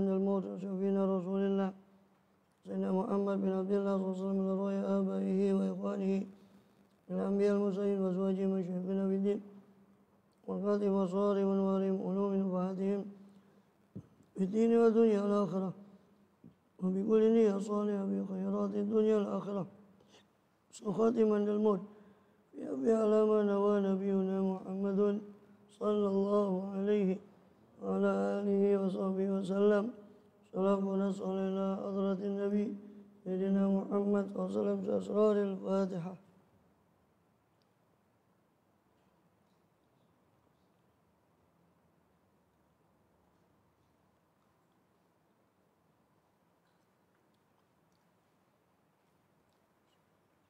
الموت وشفينا رسول الله سيدنا محمد بن عبد الله صلى الله عليه وسلم من رؤيا آبائه وإخوانه من الأنبياء المرسلين وأزواجهم وشفينا بالدين والخاتم وصارم ونوارهم علوم نفحاتهم في الدين والدنيا والآخرة وبكل نية صالحة بخيرات الدنيا والآخرة خاتما للموت في على ما نوى نبينا محمد صلى الله عليه وعلى آله وصحبه وسلم صلاة ونسأل إلى حضرة النبي سيدنا محمد وسلم أسرار الفاتحة.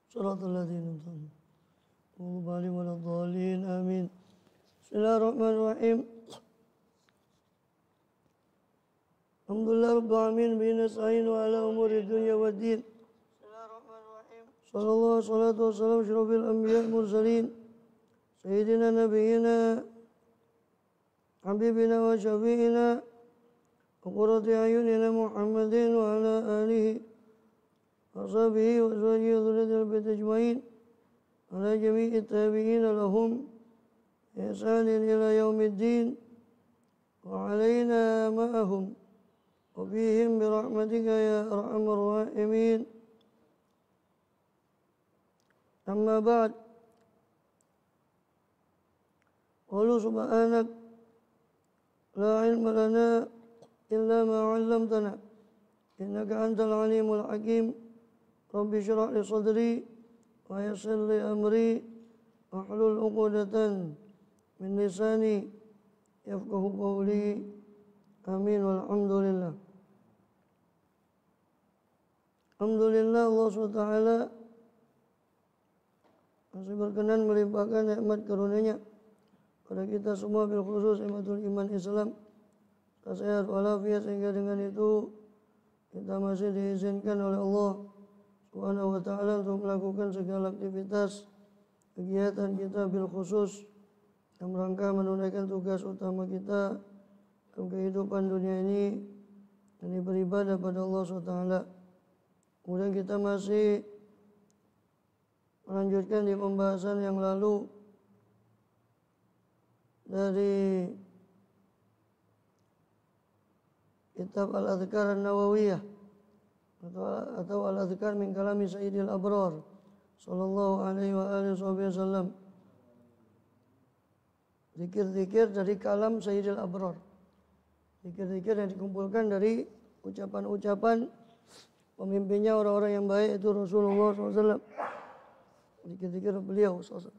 صراط الذين أنعمت عليهم غير المغضوب عليهم ولا الضالين آمين. بسم الله الرحمن الرحيم. الحمد لله رب العالمين به نستعين على أمور الدنيا والدين. بسم الله الرحمن الرحيم. صلى الله والصلاة والسلام على أشرف الأنبياء المرسلين سيدنا نبينا حبيبنا وشفيعنا وقرة أعيننا محمد وعلى آله وصحبه وأزواجه وذريته البيت أجمعين على جميع التابعين لهم بإحسان إلى يوم الدين وعلينا معهم وفيهم برحمتك يا أرحم الراحمين. أما بعد قالوا سبحانك لا علم لنا إلا ما علمتنا إنك أنت العليم الحكيم. رب اشرح لي صدري ويسر لي أمري واحلل عقدة من لساني يفقه قولي آمين والحمد لله. Alhamdulillah Allah SWT masih berkenan melimpahkan nikmat karunia-Nya pada kita semua, bil khusus nikmatul iman Islam, sehat walafiat, sehingga dengan itu kita masih diizinkan oleh Allah Subhanahu wa ta'ala untuk melakukan segala aktivitas kegiatan kita bil khusus dalam rangka menunaikan tugas utama kita dalam kehidupan dunia ini, dan beribadah pada Allah SWT. Kemudian kita masih melanjutkan di pembahasan yang lalu dari kitab Al-Adhkar An-Nawawiyah atau Al-Adhkar min kalami Sayyidil Abrar sallallahu alaihi wa alihi wasallam. Zikir-zikir dari kalam Sayyidil Abrar. Zikir-zikir yang dikumpulkan dari ucapan-ucapan pemimpinnya orang-orang yang baik, itu Rasulullah SAW. Zikir-zikir beliau SAW.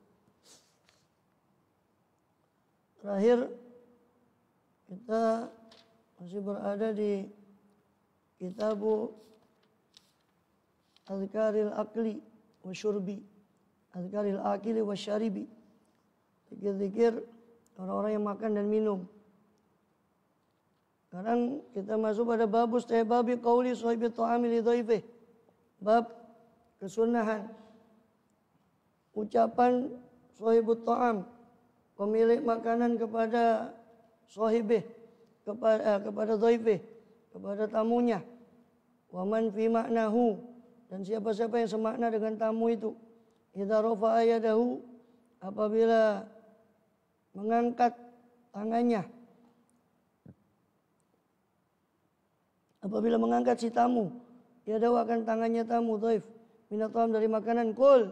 Terakhir kita masih berada di Kitabu Adhkaril Akli wa Syurbi, Adhkaril Akili wa Syaribi, zikir-zikir orang-orang yang makan dan minum. Sekarang kita masuk pada bab istihbabi qauli sahibi ta'ami li dhaifih, bab kesunahan ucapan sahibut ta'am, pemilik makanan, kepada sahibih, kepada dhaifih, kepada tamunya. Wa man fi ma'nahu, dan siapa-siapa yang semakna dengan tamu itu. Idza rafa'a yadahu, apabila mengangkat tangannya, apabila mengangkat si tamu, dia dawakan tangannya tamu dhaif minat ta'am, dari makanan, kul,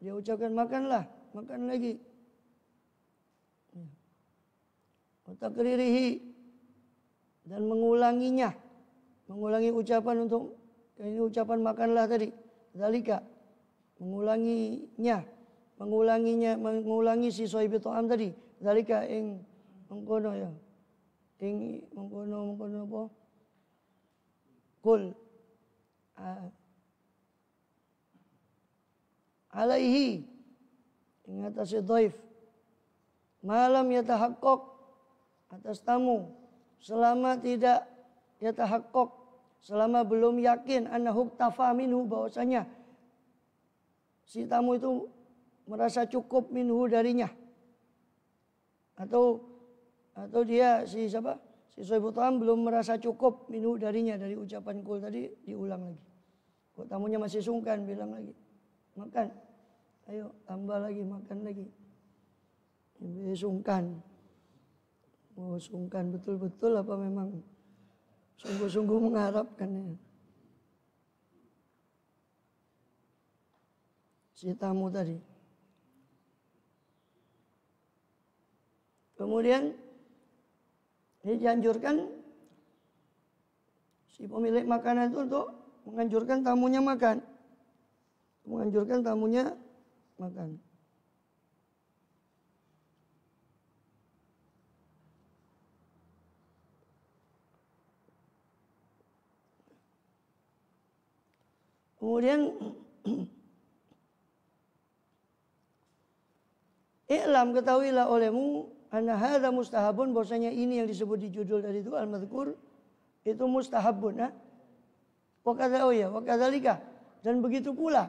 dia ucapkan makanlah, makan lagi. Wa takririhi, dan mengulanginya, mengulangi ucapan untuk ini ucapan makanlah tadi, zalika, mengulanginya, mengulangi si sahibi ta'am tadi, zalika ing mengkono ya, ing mengkono apa? Kul alaihi, ingatasi dhaif, malam yatahaqqaq, atas tamu, selama tidak yatahaqqaq, selama belum yakin annahu tafa minhu, bahwasanya si tamu itu merasa cukup minhu darinya, atau dia si Si Sohibul Ta'am belum merasa cukup minum darinya, dari ucapan kul tadi diulang lagi. Kok tamunya masih sungkan, bilang lagi, makan, ayo tambah lagi, makan lagi. Ini sungkan. Oh, sungkan betul-betul apa memang sungguh-sungguh mengharapkannya. Si tamu tadi. Kemudian ini dianjurkan si pemilik makanan itu untuk menganjurkan tamunya makan. Menganjurkan tamunya makan. Kemudian i'lam, ketahuilah olehmu anna hadza mustahabun, bahwasanya ini yang disebut di judul tadi itu al-madhkur itu mustahabun, wa kadzalika, dan begitu pula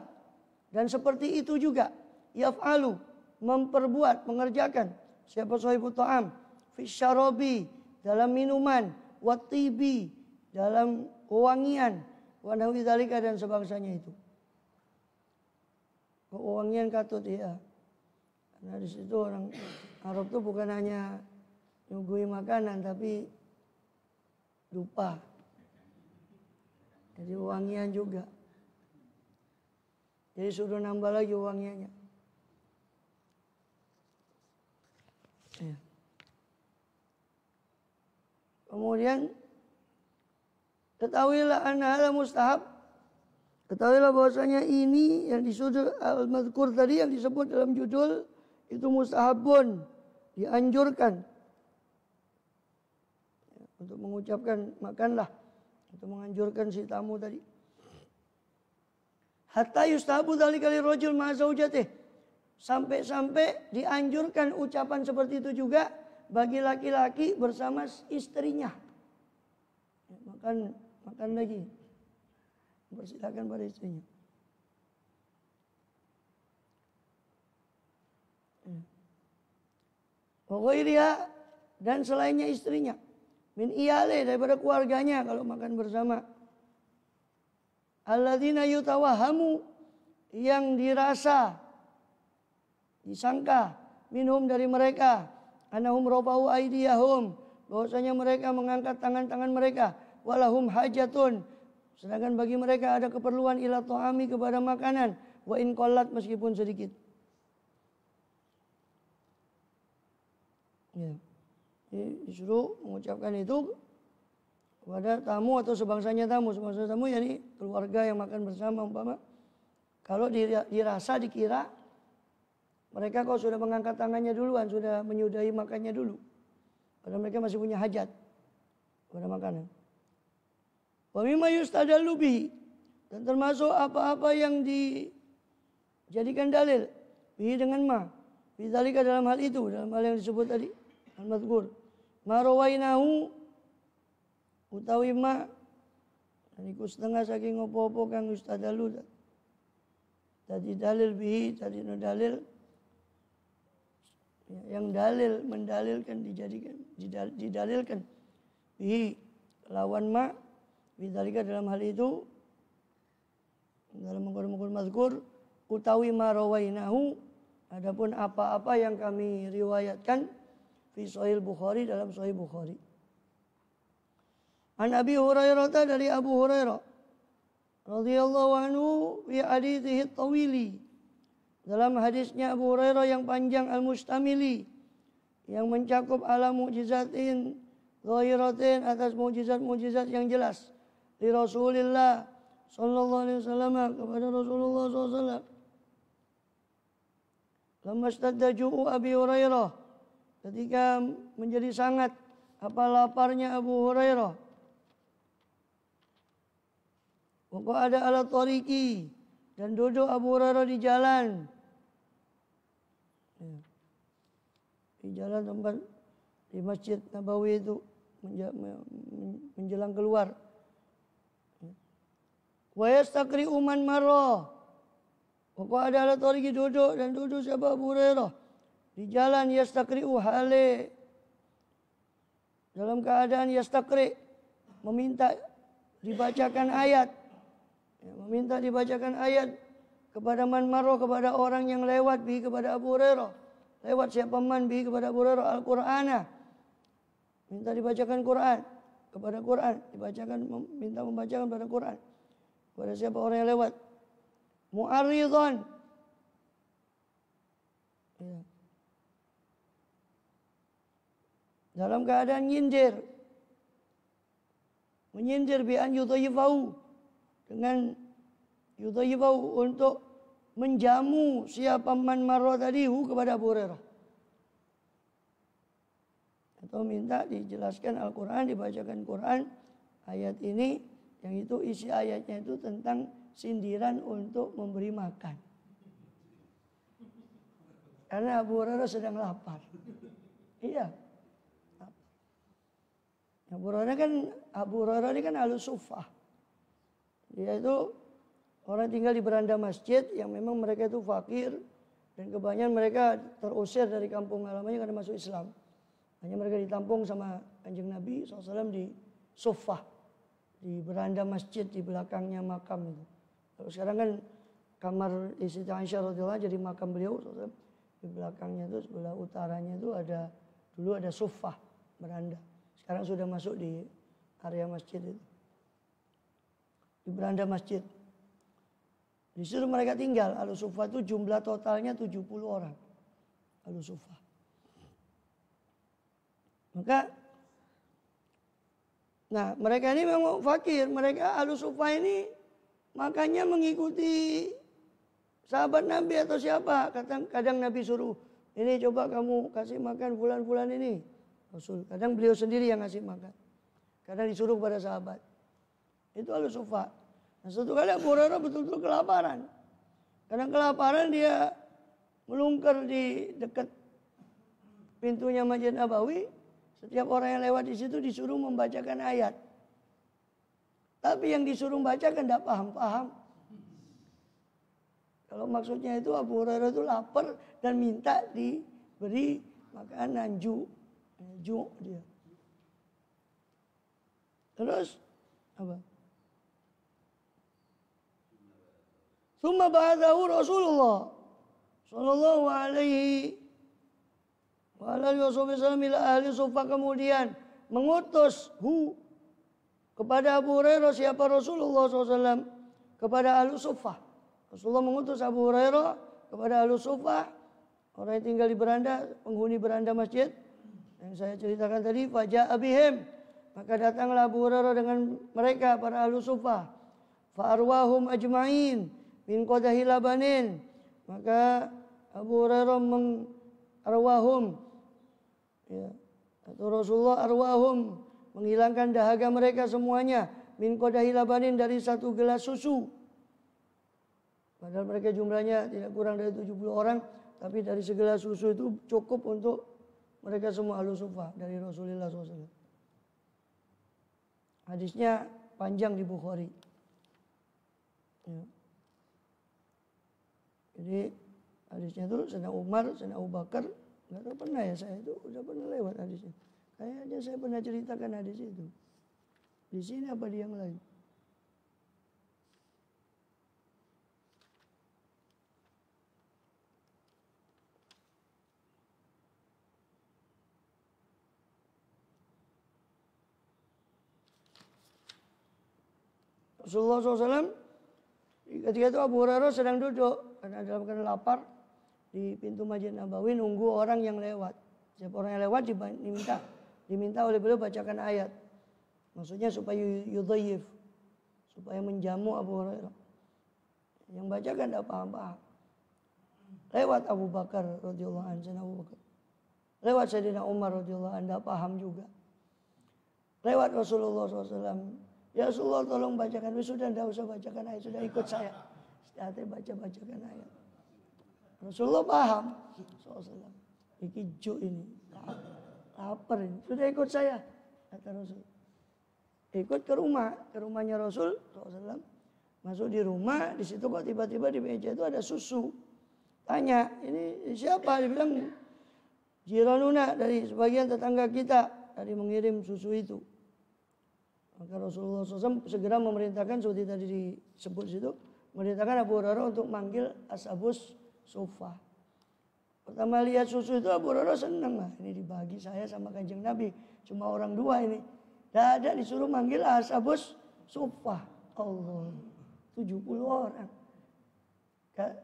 dan seperti itu juga yaf'alu, memperbuat, mengerjakan siapa Sohibul Ta'am fi syarabi, dalam minuman, wa tibi, dalam wewangian, wa nahwi dzalika, dan sebangsanya itu. Wewangian katut ya. Karena di situ orang Arab itu bukan hanya nyuguhi makanan, tapi dupa. Jadi wangian juga. Jadi suruh nambah lagi wangiannya. Ya. Kemudian ketahuilah anna hadza mustahab. Ketahuilah bahwasanya ini yang disebut al-madhkur tadi, yang disebut dalam judul itu mustahabun, dianjurkan untuk mengucapkan makanlah, untuk menganjurkan si tamu tadi. Hatta yustahabu dzalika lirajul ma'a zaujatih, sampai-sampai dianjurkan ucapan seperti itu juga bagi laki-laki bersama istrinya. Makan lagi, persilakan pada istrinya. Pokoknya dan selainnya istrinya, min iyale, daripada keluarganya kalau makan bersama. Alladzina yutawahamu, yang dirasa, disangka, minhum dari mereka, annahum rafa'u aydiyahum, bahwasanya mereka mengangkat tangan-tangan mereka, walahum hajatun, sedangkan bagi mereka ada keperluan ila ta'ami, kepada makanan, wa in qallat, meskipun sedikit. Ya. Disuruh mengucapkan itu kepada tamu atau sebangsanya tamu. Sebangsanya tamu yakni keluarga yang makan bersama umpama. Kalau dirasa, dikira mereka kok sudah mengangkat tangannya duluan, sudah menyudahi makannya dulu, padahal mereka masih punya hajat pada makanan. Wa mimma yustadallu bihi, dan termasuk apa-apa yang dijadikan dalil bihi dengan ma, bidzalika, dalam hal itu, dalam hal yang disebut tadi al-madhkur, ma rawainahu, utawi ma, dan iku setengah saking opo-opo kang yustadalu, tadi dalil bihi, tadi no dalil, yang dalil, mendalilkan, didalilkan bihi, lawan ma, bidzalika, dalam hal itu, dalam mengkonon mazkur, utawi ma rawainahu, adapun apa-apa yang kami riwayatkan fi Sahih Bukhari, dalam Sahih Bukhari. An Abi Hurairah, dari Abu Hurairah radhiyallahu anhu, fi hadithihi tawili, dalam hadisnya Abu Hurairah yang panjang, al-mustamili, yang mencakup ala mu'jizatin zahiratin, atas mukjizat-mukjizat yang jelas, li Rasulillah sallallahu alaihi wasallam, kepada Rasulullah sallallahu alaihi wasallam. Lamma ishtadda ju'u Abi Hurairah, ketika menjadi sangat apa laparnya Abu Hurairah. Pokok ada ala tariqi, dan duduk Abu Hurairah di jalan. Di jalan tempat di Masjid Nabawi itu menjelang keluar. Wa yastaqri'u man marra. Pokok ada ala tariqi, duduk, dan duduk siapa Abu Hurairah di jalan, yastaqri'u hale dalam keadaan yastaqri, meminta dibacakan ayat. Ya, meminta dibacakan ayat kepada man marro, kepada orang yang lewat bi, kepada Abu Hurairah. Lewat siapa man bi, kepada Abu Hurairah Al-Qur'ana. Minta dibacakan Quran, kepada Quran, dibacakan, minta membacakan pada Quran. Kepada siapa orang yang lewat. Mu'arridhan. Ya. Dalam keadaan nyindir. Menyindir bi'an yudhayifahu. Dengan yudhayifahu untuk menjamu siapa man marro tadihu kepada Abu Hurairah. Atau minta dijelaskan Al-Quran, dibacakan Quran. Ayat ini, yang itu isi ayatnya itu tentang sindiran untuk memberi makan. Karena Abu Hurairah sedang lapar. Iya. Abu Hurairah ini kan ahlus suffah. Dia itu orang tinggal di beranda masjid yang memang mereka itu fakir. Dan kebanyakan mereka terusir dari kampung halamannya karena masuk Islam. Hanya mereka ditampung sama Kanjeng Nabi SAW di suffah. Di beranda masjid di belakangnya makam itu. Kalau sekarang kan kamar Siti Aisyah radhiyallahu anha jadi makam beliau SAW. Di belakangnya itu sebelah utaranya itu dulu ada suffah beranda. Sekarang sudah masuk di area masjid itu. Di beranda masjid. Di situ mereka tinggal. Ahlus suffah itu jumlah totalnya 70 orang. Ahlus suffah. Maka, nah mereka ini memang fakir. Mereka ahlus suffah ini makanya mengikuti sahabat Nabi atau siapa. Kadang Nabi suruh, ini coba kamu kasih makan bulan-bulan ini. Rasul. Kadang beliau sendiri yang ngasih makan. Kadang disuruh kepada sahabat. Itu ahlus suffah. Nah suatu kali Abu Hurairah betul-betul kelaparan. Karena kelaparan dia melungker di dekat pintunya Masjid Nabawi. Setiap orang yang lewat di situ disuruh membacakan ayat. Tapi yang disuruh membacakan tidak paham-paham. Kalau maksudnya itu Abu Hurairah itu lapar dan minta diberi makanan ju dia. Terus apa? Tsumma ba'athahu Rasulullah sallallahu alaihi wa alihi wasallam ila ahli suffah, kemudian mengutus kepada Abu Hurairah siapa Rasulullah SAW kepada ahli suffah. Rasulullah mengutus Abu Hurairah kepada ahli suffah, orang yang tinggal di beranda, penghuni beranda masjid yang saya ceritakan tadi. Faja'a bihim, maka datanglah Abu Hurairah dengan mereka para ahli suffah. Fa arwahum ajma'in min qadahi labanin, maka Abu Hurairah arwahum, ya, atau Rasulullah arwahum, menghilangkan dahaga mereka semuanya, min qadahi labanin, dari satu gelas susu. Padahal mereka jumlahnya tidak kurang dari 70 orang, tapi dari segelas susu itu cukup untuk mereka semua ahlus suffah dari Rasulullah SAW. Hadisnya panjang di Bukhari. Ya. Jadi hadisnya itu Sayyidina Umar, Sayyidina Abu Bakar, nggak tahu pernah ya, saya itu udah pernah lewat hadisnya. Kayaknya saya pernah ceritakan hadis itu. Di sini apa di yang lain? Rasulullah SAW ketika itu Abu Hurairah sedang duduk karena dalam keadaan lapar di pintu Masjid Nabawi nunggu orang yang lewat. Siapa orang yang lewat diminta oleh beliau bacakan ayat. Maksudnya supaya yudhayyif, supaya menjamu Abu Hurairah. Yang bacakan tidak paham-paham. Lewat Abu Bakar radhiyallahu anhu, lewat Sayyidina Umar radhiyallahu anhu, tidak paham juga. Lewat Rasulullah SAW. Ya Rasulullah tolong bacakan. Sudah tidak usah bacakan ayat, sudah ikut saya. Sudah bacakan ayat. Rasulullah paham. SAW. Iki ju ini. Lapar ini. Sudah ikut saya. Kata Rasul. Ikut ke rumahnya Rasul SAW. Masuk di rumah, di situ kok tiba-tiba di meja itu ada susu. Tanya, ini siapa? Dia bilang, Jiranuna, dari sebagian tetangga kita. dari mengirim susu itu. Maka Rasulullah SAW segera memerintahkan seperti tadi disebut situ, memerintahkan Abu Hurairah untuk manggil Ashabus Suffah. Pertama lihat susu itu Abu Hurairah senang lah, ini dibagi saya sama Kanjeng Nabi, cuma orang dua ini. Dadak disuruh manggil Ashabus Suffah. Allah, 70 orang.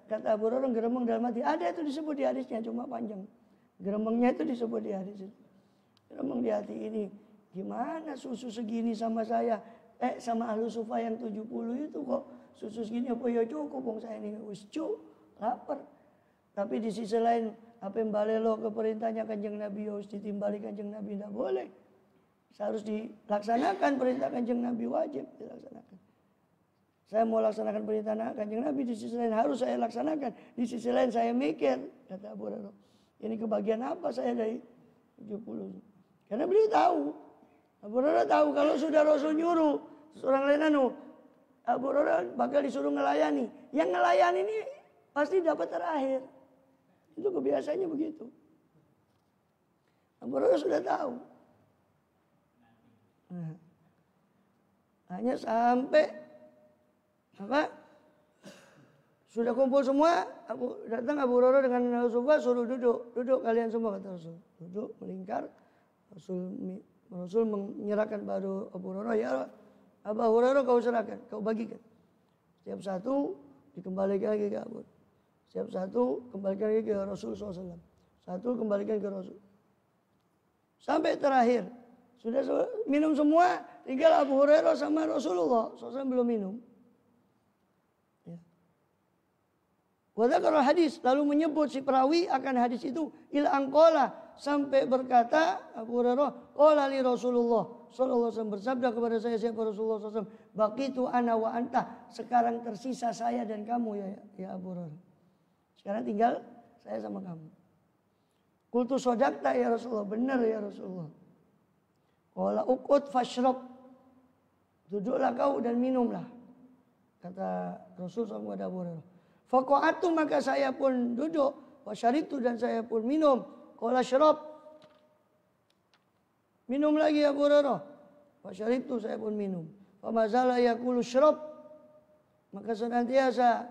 Kata Abu Hurairah, geremeng dalam hati. Ada itu disebut di hadisnya, cuma panjang. Geremengnya itu disebut di hadis itu. Geremeng di hati ini. Gimana susu segini sama saya? Sama ahlu sufa yang 70 itu kok susu segini apa ya cukup. Bang saya ini wis lapar. Tapi di sisi lain apa yang balelo ke perintahnya Kanjeng Nabi harus ditimbali Kanjeng Nabi, tidak boleh. Harus dilaksanakan perintah Kanjeng Nabi, wajib dilaksanakan. Saya mau laksanakan perintah Kanjeng Nabi, di sisi lain harus saya laksanakan. Di sisi lain saya mikir, kata Abu Hurairah, ini kebagian apa saya dari 70? Karena beliau tahu, Abu Hurairah tahu kalau sudah Rasul nyuruh seorang lain Abu Hurairah bakal disuruh ngelayani. Yang ngelayani ini pasti dapat terakhir. Itu kebiasaannya begitu. Abu Hurairah sudah tahu. Nah, hanya sampai sudah kumpul semua, datang Abu Hurairah dengan Rasulullah, suruh duduk kalian semua, kata Rasul. Duduk melingkar. Rasul menyerahkan baru Abu Hurairah, ya Abu Hurairah kau serahkan, kau bagikan. Setiap satu dikembalikan lagi ke Abu. Setiap satu kembalikan lagi ke Rasul SAW. Satu kembalikan ke Rasul. Sampai terakhir. Sudah minum semua, tinggal Abu Hurairah sama Rasulullah SAW belum minum. Ya. Wadakar hadis, lalu menyebut si perawi akan hadis itu. Ila angkola, sampai berkata Abu Hurairah, qala li Rasulullah sallallahu alaihi wasallam, bersabda kepada saya siapa Rasulullah SAW, baqitu ana wa anta, sekarang tersisa saya dan kamu ya Abu Hurairah. Sekarang tinggal saya sama kamu. Qultu shadaqta ya Rasulullah, benar ya Rasulullah. Qala uqud fashrab, duduklah kau dan minumlah, kata Rasul SAW kepada Abu Hurairah. Faqa'atu, maka saya pun duduk, wa syaribtu, dan saya pun minum. Qala syarab, minum lagi Abu Hurairah. Wa syaribtu, saya pun minum. Fa mazala yaqulu syarab, maka senantiasa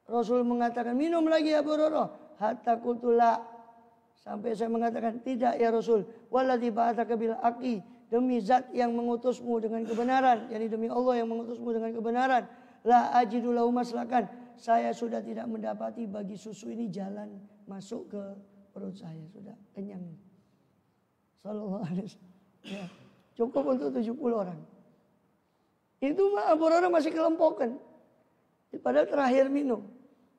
Rasul mengatakan minum lagi Abu Hurairah. Hatta qultu la, sampai saya mengatakan tidak ya Rasul. Walladzi ba'atsaka bil haqqi, demi zat yang mengutusmu dengan kebenaran, yakni demi Allah yang mengutusmu dengan kebenaran. La ajidu lahu maslakan, saya sudah tidak mendapati bagi susu ini jalan masuk ke perut saya, sudah kenyang. Sallallahu alaihi wasallam. Ya, cukup untuk 70 orang. Itu mah Abu Hurairah masih kelompokan. Padahal terakhir minum.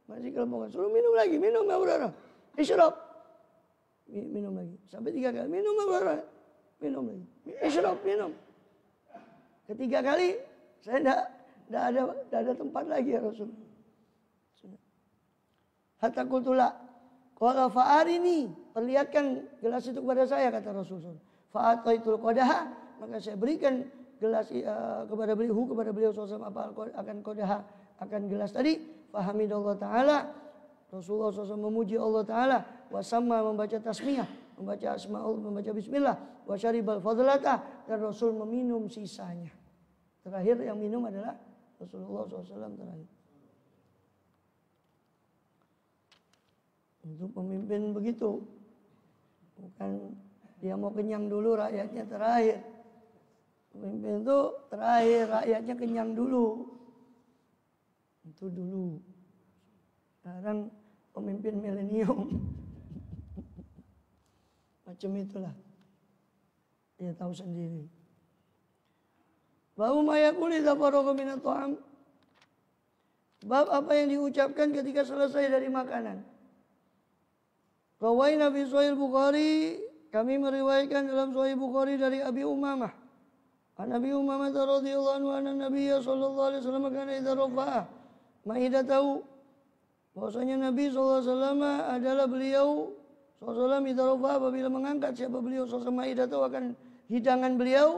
Masih kelompokan. Suruh minum lagi, minum Abu Hurairah. Isyrab. Minum lagi. Sampai 3 kali. Minum Abu Hurairah. Minum lagi. Isyrab, minum. Ketiga kali saya tidak ada tempat lagi ya Rasul. Hatta qultula, qala fa'arini, perlihatkan gelas itu kepada saya, kata Rasulullah. Fa'ataitul qadaha, maka saya berikan gelas kepada beliau SAW, apa akan qadaha, akan gelas tadi. Fahamidallah ta'ala, Rasulullah SAW memuji Allah Ta'ala, wasamma, membaca tasmiyah, membaca asma'ul, membaca bismillah, wa syaribal fadlata, dan Rasul meminum sisanya. Terakhir yang minum adalah Rasulullah SAW terakhir. Untuk pemimpin begitu, bukan dia mau kenyang dulu, rakyatnya terakhir. Pemimpin itu terakhir, rakyatnya kenyang dulu. Itu dulu. Sekarang pemimpin milenium. Macam itulah. Dia tahu sendiri. Bab ma yaqulu idza faragha min at-ta'am. Bab apa yang diucapkan ketika selesai dari makanan. Rawaina fi Sahih Bukhari, kami meriwayatkan dalam Sahih Bukhari dari Abi Umamah. An Abi Umamah radhiyallahu anhu anna Nabi sallallahu alaihi wasallam kana idza rafa'a maidatahu, bahwasanya Nabi sallallahu alaihi wasallam adalah beliau sallallahu alaihi wasallam idza rafa'a, apabila mengangkat siapa beliau sallallahu alaihi maidatahu, akan hidangan beliau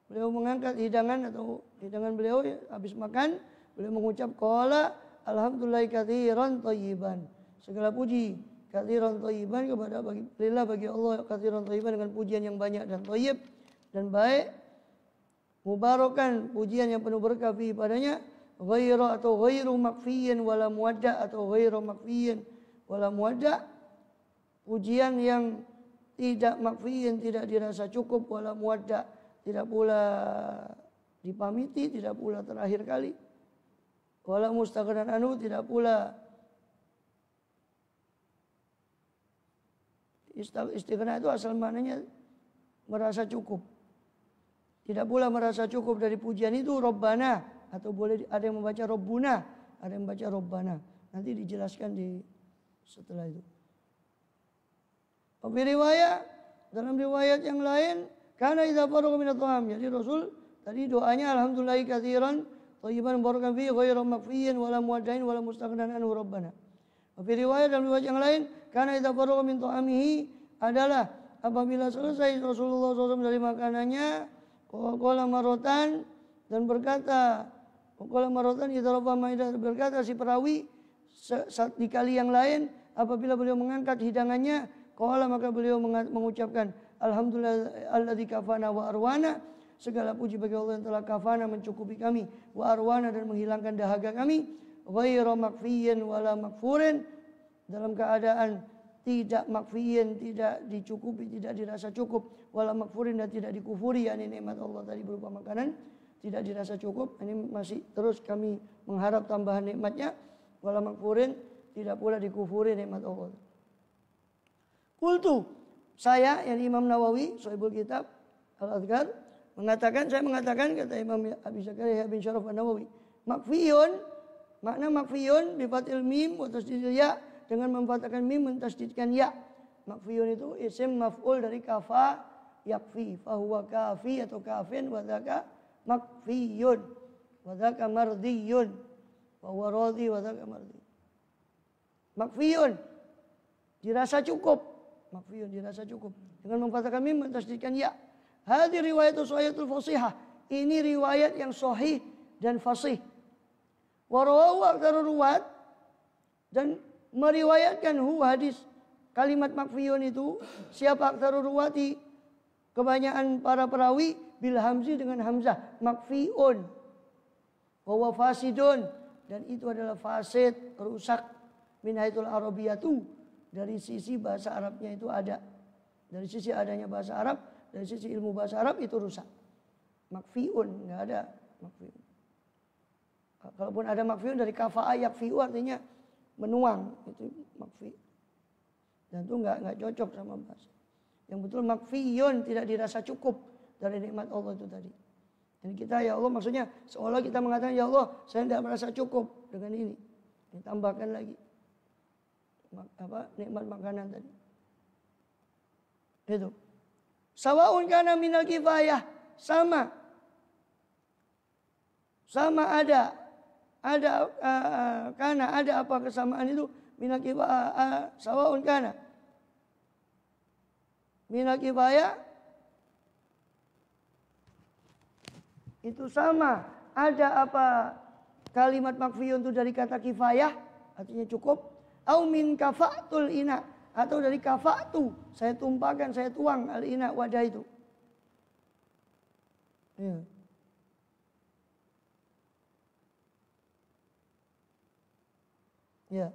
mengangkat hidangan atau hidangan beliau habis makan, beliau mengucap qala alhamdulillahi katsiran thayyiban, segala puji katsiran thayyiban, kepada bagi Allah katsiran thayyiban dengan pujian yang banyak dan thayyib dan baik, mubarakan pujian yang penuh berkah fi padanya, ghaira atau ghairu makfiyin wala muwadda atau ghairu makfiyin wala muwadda, pujian yang tidak makfiyin, tidak dirasa cukup, wala muwadda, tidak pula dipamiti, tidak pula terakhir kali, wala mustaghnan anhu, tidak pula istighna itu asal maknanya merasa cukup. Tidak pula merasa cukup dari pujian itu Rabbana, atau boleh ada yang membaca Rabbuna, ada yang membaca Rabbana. Nanti dijelaskan di setelah itu. Dalam riwayat yang lain, karena idza faragha minat ta'am. Jadi Rasul tadi doanya alhamdulillahi katsiran thayyiban mubarakan fi ghairu makfiyin wala muwaddain wala mustaghnan anhu Rabbana. Riwayat dalam riwayat yang lain, karena idza faragha min ta'amihi adalah apabila selesai Rasulullah SAW dari makanannya, qala marotan, dan berkata, qala marotan idza rafa maidah, berkata si perawi di kali yang lain apabila beliau mengangkat hidangannya, qala maka beliau mengucapkan alhamdulillah alladzi kafana wa arwana, segala puji bagi Allah yang telah kafana mencukupi kami, wa arwana dan menghilangkan dahaga kami, ghairu makfiyin wala makfurin, dalam keadaan tidak makfiyin, tidak dicukupi, tidak dirasa cukup, wala makfurin, dan tidak dikufuri, yakni nikmat Allah tadi berupa makanan tidak dirasa cukup. Ini masih terus kami mengharap tambahan nikmatnya, wala makfurin, tidak pula dikufuri nikmat Allah. Qultu, saya yang Imam Nawawi Shahihul Kitab Al-Adhkar saya mengatakan kata Imam Abi Zakaria bin Syaraf An-Nawawi, makfiyun, makna makfiyun bi fathil mim wa tasdidil ya, dengan memfathahkan mim mentasdidkan ya. Makfiyun itu isim maf'ul dari kafa yakfi, fahuwa kafi atau kafin, wa dzaka makfiyun, wa dzaka mardiyun, wa huwa radhi, wa dzaka mardi. Makfiyun dirasa cukup, makfiyun dirasa cukup dengan memfathahkan mim mentasdidkan ya. Hadhi riwayatul sahihatul fasihah, ini riwayat yang sahih dan fasih. Wa rawahu aktsarur ruwat, dan meriwayatkan hadis kalimat makfiyun itu siapa aktsarur ruwati, kebanyakan para perawi, bil hamzi dengan hamzah, makfiyun wa huwa fasidun, dan itu adalah fasid, rusak, min haitsul arabiyatu, dari sisi bahasa Arabnya itu ada, dari sisi adanya bahasa Arab, dari sisi ilmu bahasa Arab itu rusak. Makfiun enggak ada makfiun. Kalaupun ada makfiun dari kafa'a yakfi'u artinya menuang, itu makfi. Dan itu enggak cocok sama bahasa. Yang betul makfiyun tidak dirasa cukup dari nikmat Allah itu tadi. Dan kita ya Allah, maksudnya seolah kita mengatakan ya Allah saya tidak merasa cukup dengan ini. Ditambahkan lagi nikmat makanan tadi. Itu. Sawaun kana minal kifayah, sama ada karena ada apa kesamaan itu minal kifayah, sawaun kana minal kifayah itu sama ada apa kalimat makfiyun itu dari kata kifayah artinya cukup, au min kafatul ina, atau dari kafatu, saya tumpahkan, saya tuang al-ina, wadah itu. Ya. Ya.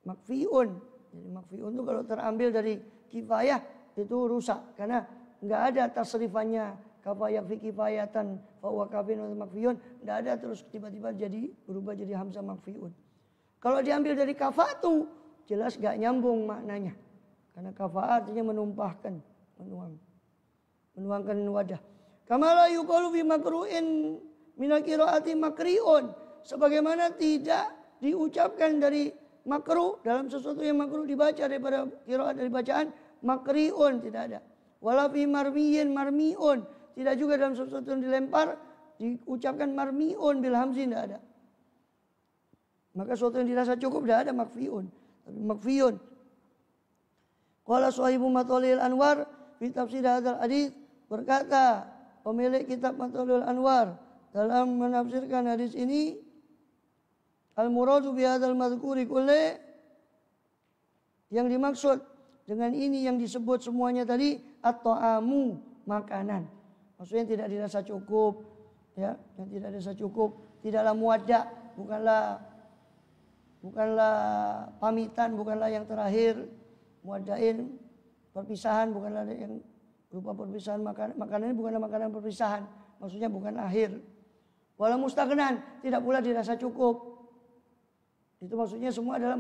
Makfiun. Jadi makfiun itu kalau terambil dari kifayah itu rusak karena enggak ada tasrifannya kafayah fi kifayatan fa huwa kafin wa makfiun, enggak ada, terus tiba-tiba jadi berubah jadi hamzah makfiun. Kalau diambil dari kafatu jelas gak nyambung maknanya. Karena kafa artinya menumpahkan, menuangkan wadah. Kamala yuqalu fi makru'in minal qiraati makri'un, sebagaimana tidak diucapkan dari makruh dalam sesuatu yang makruh dibaca daripada qiraat dari bacaan, makri'un tidak ada. Wala fi marmiyin marmi'un, tidak juga dalam sesuatu yang dilempar diucapkan marmi'un bil hamzi, tidak ada. Maka sesuatu yang dirasa cukup tidak ada makfi'un. Tapi makfiyun. Qala sahibu Mathalil Anwar fi tafsir hadzal hadis, berkata pemilik kitab Mathalil Anwar dalam menafsirkan hadis ini, al muradu bi hadzal madhkuri kulli, Yang dimaksud dengan ini yang disebut semuanya tadi at-ta'amu, makanan. Maksudnya tidak dirasa cukup, ya, yang tidak dirasa cukup, tidaklah muwadda, bukanlah pamitan, bukanlah yang terakhir, muwaddain, perpisahan bukanlah yang berupa perpisahan, makanan ini bukanlah makanan perpisahan, maksudnya bukan akhir. Wala mustaghnan, tidak pula dirasa cukup. Itu maksudnya semua adalah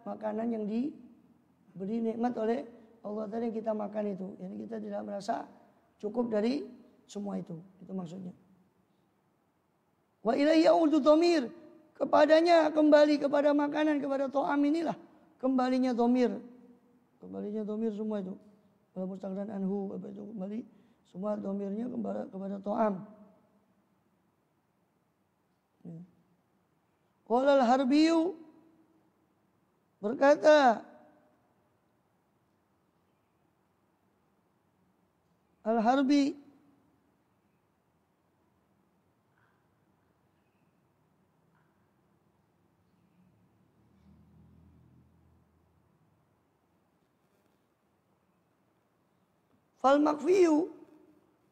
makanan yang diberi nikmat oleh Allah tadi yang kita makan itu. Jadi kita tidak merasa cukup dari semua itu. Itu maksudnya. Wa ilaihi ya'udu dhamir, kepadanya kembali, kepada makanan, kepada ta'am inilah kembalinya dhamir. Kembalinya dhamir semua itu. Wala mustaghnan anhu, apa itu kembali semua dhamirnya kepada ta'am. Qala al-Harbiyu, berkata Al-Harbi, fal makfiyu,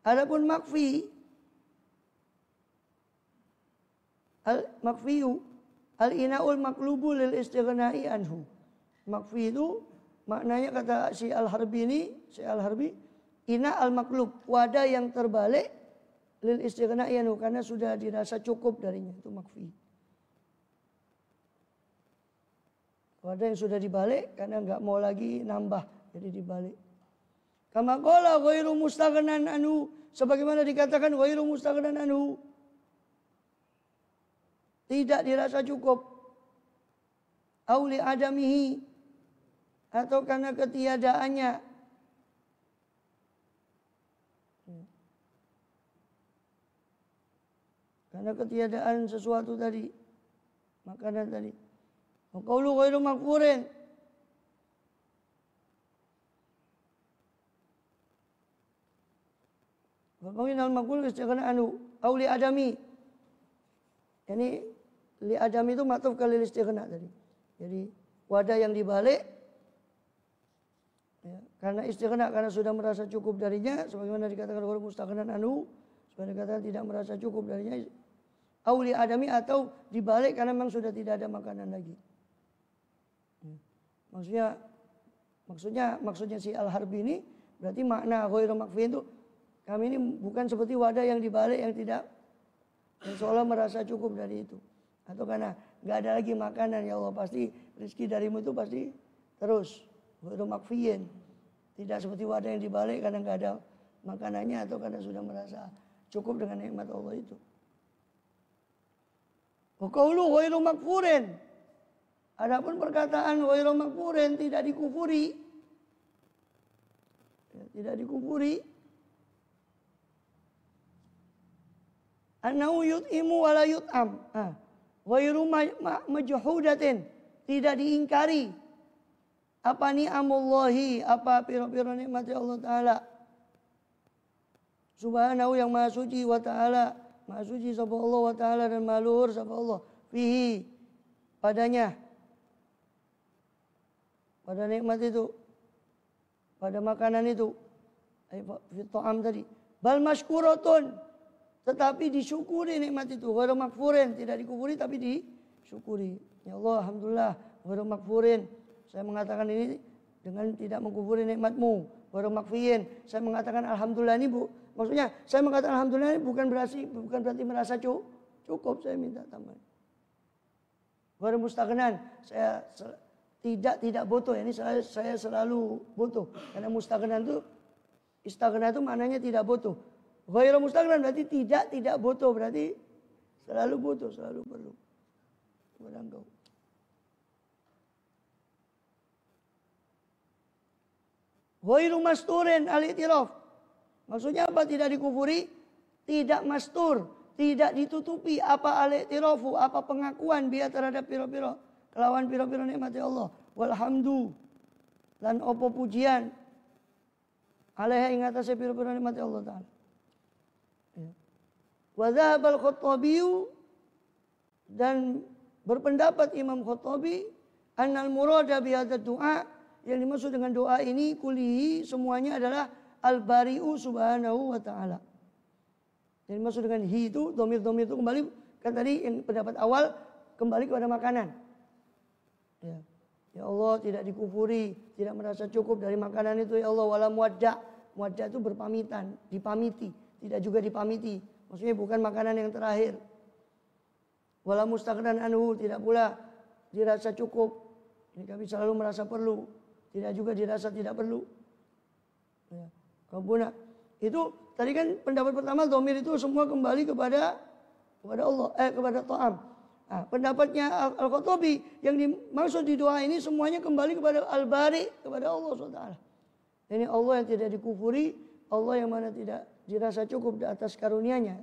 adapun makfi, al-makfiyu al-ina'ul maklubu lil istighna'i anhu. Makfi itu maknanya kata si Al-Harbi ini, ina al-maklub, wadah yang terbalik lil istighna'i anhu, karena sudah dirasa cukup darinya, itu makfi. Wadah yang sudah dibalik karena enggak mau lagi nambah, jadi dibalik. Kama qala ghairu mustaghnan anhu, sebagaimana dikatakan ghairu mustaghnan anhu, tidak dirasa cukup. Auli adamihi, atau karena ketiadaannya. Karena ketiadaan sesuatu tadi, makanan tadi. Qaulu ghairu makfurin, Waqawin al-maqul istighna anu auli adami. Ini li adami itu matuf ke lil istighna tadi. Jadi wadah yang dibalik, ya, karena istighna, karena sudah merasa cukup darinya, sebagaimana dikatakan oleh mustaghnan anu, sebagaimana dikatakan tidak merasa cukup darinya. Auli adami, atau dibalik karena memang sudah tidak ada makanan lagi. Maksudnya si Al-Harbi ini berarti makna ghairu makfiin itu, kami ini bukan seperti wadah yang dibalik yang tidak, yang seolah merasa cukup dari itu. Atau karena nggak ada lagi makanan, ya Allah pasti rezeki darimu itu pasti terus. Ghairu makfiin, tidak seperti wadah yang dibalik karena nggak ada makanannya atau karena sudah merasa cukup dengan nikmat Allah itu. Wa qaulu ghairu makfurin, adapun perkataan ghairu makfurin, tidak dikufuri, ya, tidak dikufuri. Annahu yut'imu wa la yut'am. Ghairu majhudatin, tidak diingkari. Apa ni'amullahi, apa piro-piro nikmat Allah Ta'ala. Subhanahu yang maha suci wa ta'ala, maha suci sapa Allah wa ta'ala, dan maha luhur sapa Allah. Fihi, padanya, pada nikmat itu, pada makanan itu, fito'am tadi. Bal mashkuratun, tetapi disyukuri nikmat itu. Ghairu makfurin, tidak dikufuri tapi disyukuri. Ya Allah, alhamdulillah, ghairu makfurin, saya mengatakan ini dengan tidak mengkufuri nikmatmu. Ghairu makfiin, saya mengatakan alhamdulillah ini, Bu. Maksudnya saya mengatakan alhamdulillah ini bukan berarti merasa cukup, saya minta tambahan. Ghairu mustaghnan, saya tidak butuh. Ini saya selalu butuh. Karena mustaghnan itu, istaghna itu maknanya tidak butuh. Ghairu mustaghnan berarti tidak butuh, berarti selalu butuh, selalu perlu. Kepada engkau. Ghairu masturin al-i'tiraf. Maksudnya apa? Tidak dikufuri, tidak mastur, tidak ditutupi apa al-i'tirafu, apa pengakuan dia terhadap piro-piro, kelawan piro-piro nikmat Allah. Walhamdu, lan opo pujian alaiha ing atase piro-piro nikmat Allah Ta'ala. Wa dzhabal Khattabi, dan berpendapat Imam Khattabi, annal murada bi hadzal du'a, yang dimaksud dengan doa ini kulihi semuanya adalah al-bari'u subhanahu wa ta'ala. Yang dimaksud dengan hi itu, domir-domir itu kembali, kan tadi yang pendapat awal kembali kepada makanan. Ya. Ya Allah, tidak dikufuri, tidak merasa cukup dari makanan itu ya Allah. Wala muwadda'. Muwadda' itu berpamitan, dipamiti, tidak juga dipamiti. Maksudnya bukan makanan yang terakhir. Wala mustaghnan anhu, tidak pula dirasa cukup. Ini kami selalu merasa perlu, tidak juga dirasa tidak perlu. Ya. Rabbuna. Itu tadi kan pendapat pertama domir itu semua kembali kepada Allah, kepada ta'am. Nah, pendapatnya Al-Khattabi yang dimaksud di doa ini semuanya kembali kepada Al-Bari, kepada Allah SWT. Ini Allah yang tidak dikufuri, Allah yang mana tidak dirasa cukup di atas karunia-Nya.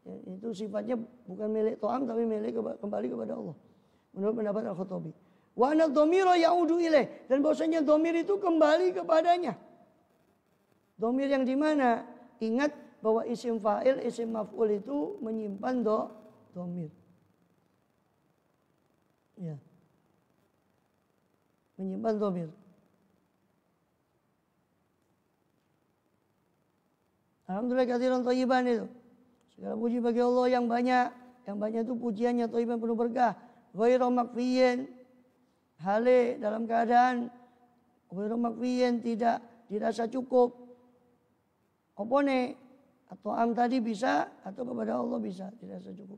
Ya, itu sifatnya bukan milik ta'am tapi milik kembali kepada Allah. Menurut pendapat Al-Khattabi. Wa anad dhamira ya'udu ilaih, dan bahwasanya dhamir itu kembali kepadanya. Dhamir yang di mana? Ingat bahwa isim fa'il, isim maf'ul itu menyimpan dhamir. Ya. Menyimpan dhamir. Alhamdulillah katsiran thayyiban itu. Segala puji bagi Allah yang banyak. Yang banyak itu pujiannya thayyiban penuh berkah. Ghairu makfiyin, hale dalam keadaan ghairu makfiyin, tidak dirasa cukup. Opone atau am tadi bisa atau kepada Allah bisa dirasa cukup.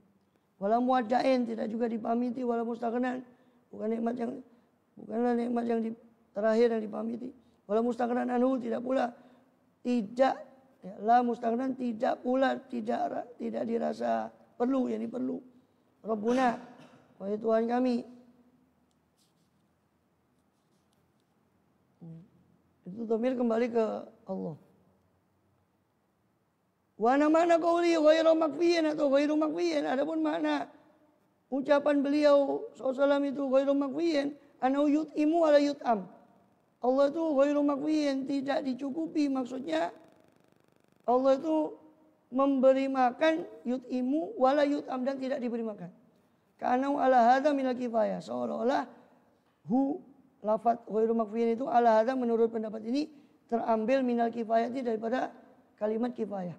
Wala muwaddain, tidak juga dipamiti. Wala mustaghnan, bukanlah nikmat yang terakhir yang dipamiti. Wala mustaghnan anhu, tidak pula tidak ya, la mustaghnan, tidak pula tidak dirasa perlu, yakni perlu. Rabbuna, wahai Tuhan kami. Itu dhamir kembali ke Allah. Wa mana qauli ghairu makfiyin atau ghairu makfiyin, adapun makna ucapan beliau sallallahu itu ghairu makfiyin, anau yut'imu ala yut'am. Allah itu ghairu makfiyin, tidak dicukupi, maksudnya Allah itu memberi makan, yut'imu wala yut'am, dan tidak diberi makan. Ka'anau ala hadza minal kifayah, seolah-olah lafaz ghairu makfiyin itu ala hadza menurut pendapat ini terambil minal kifayati daripada kalimat kifayah,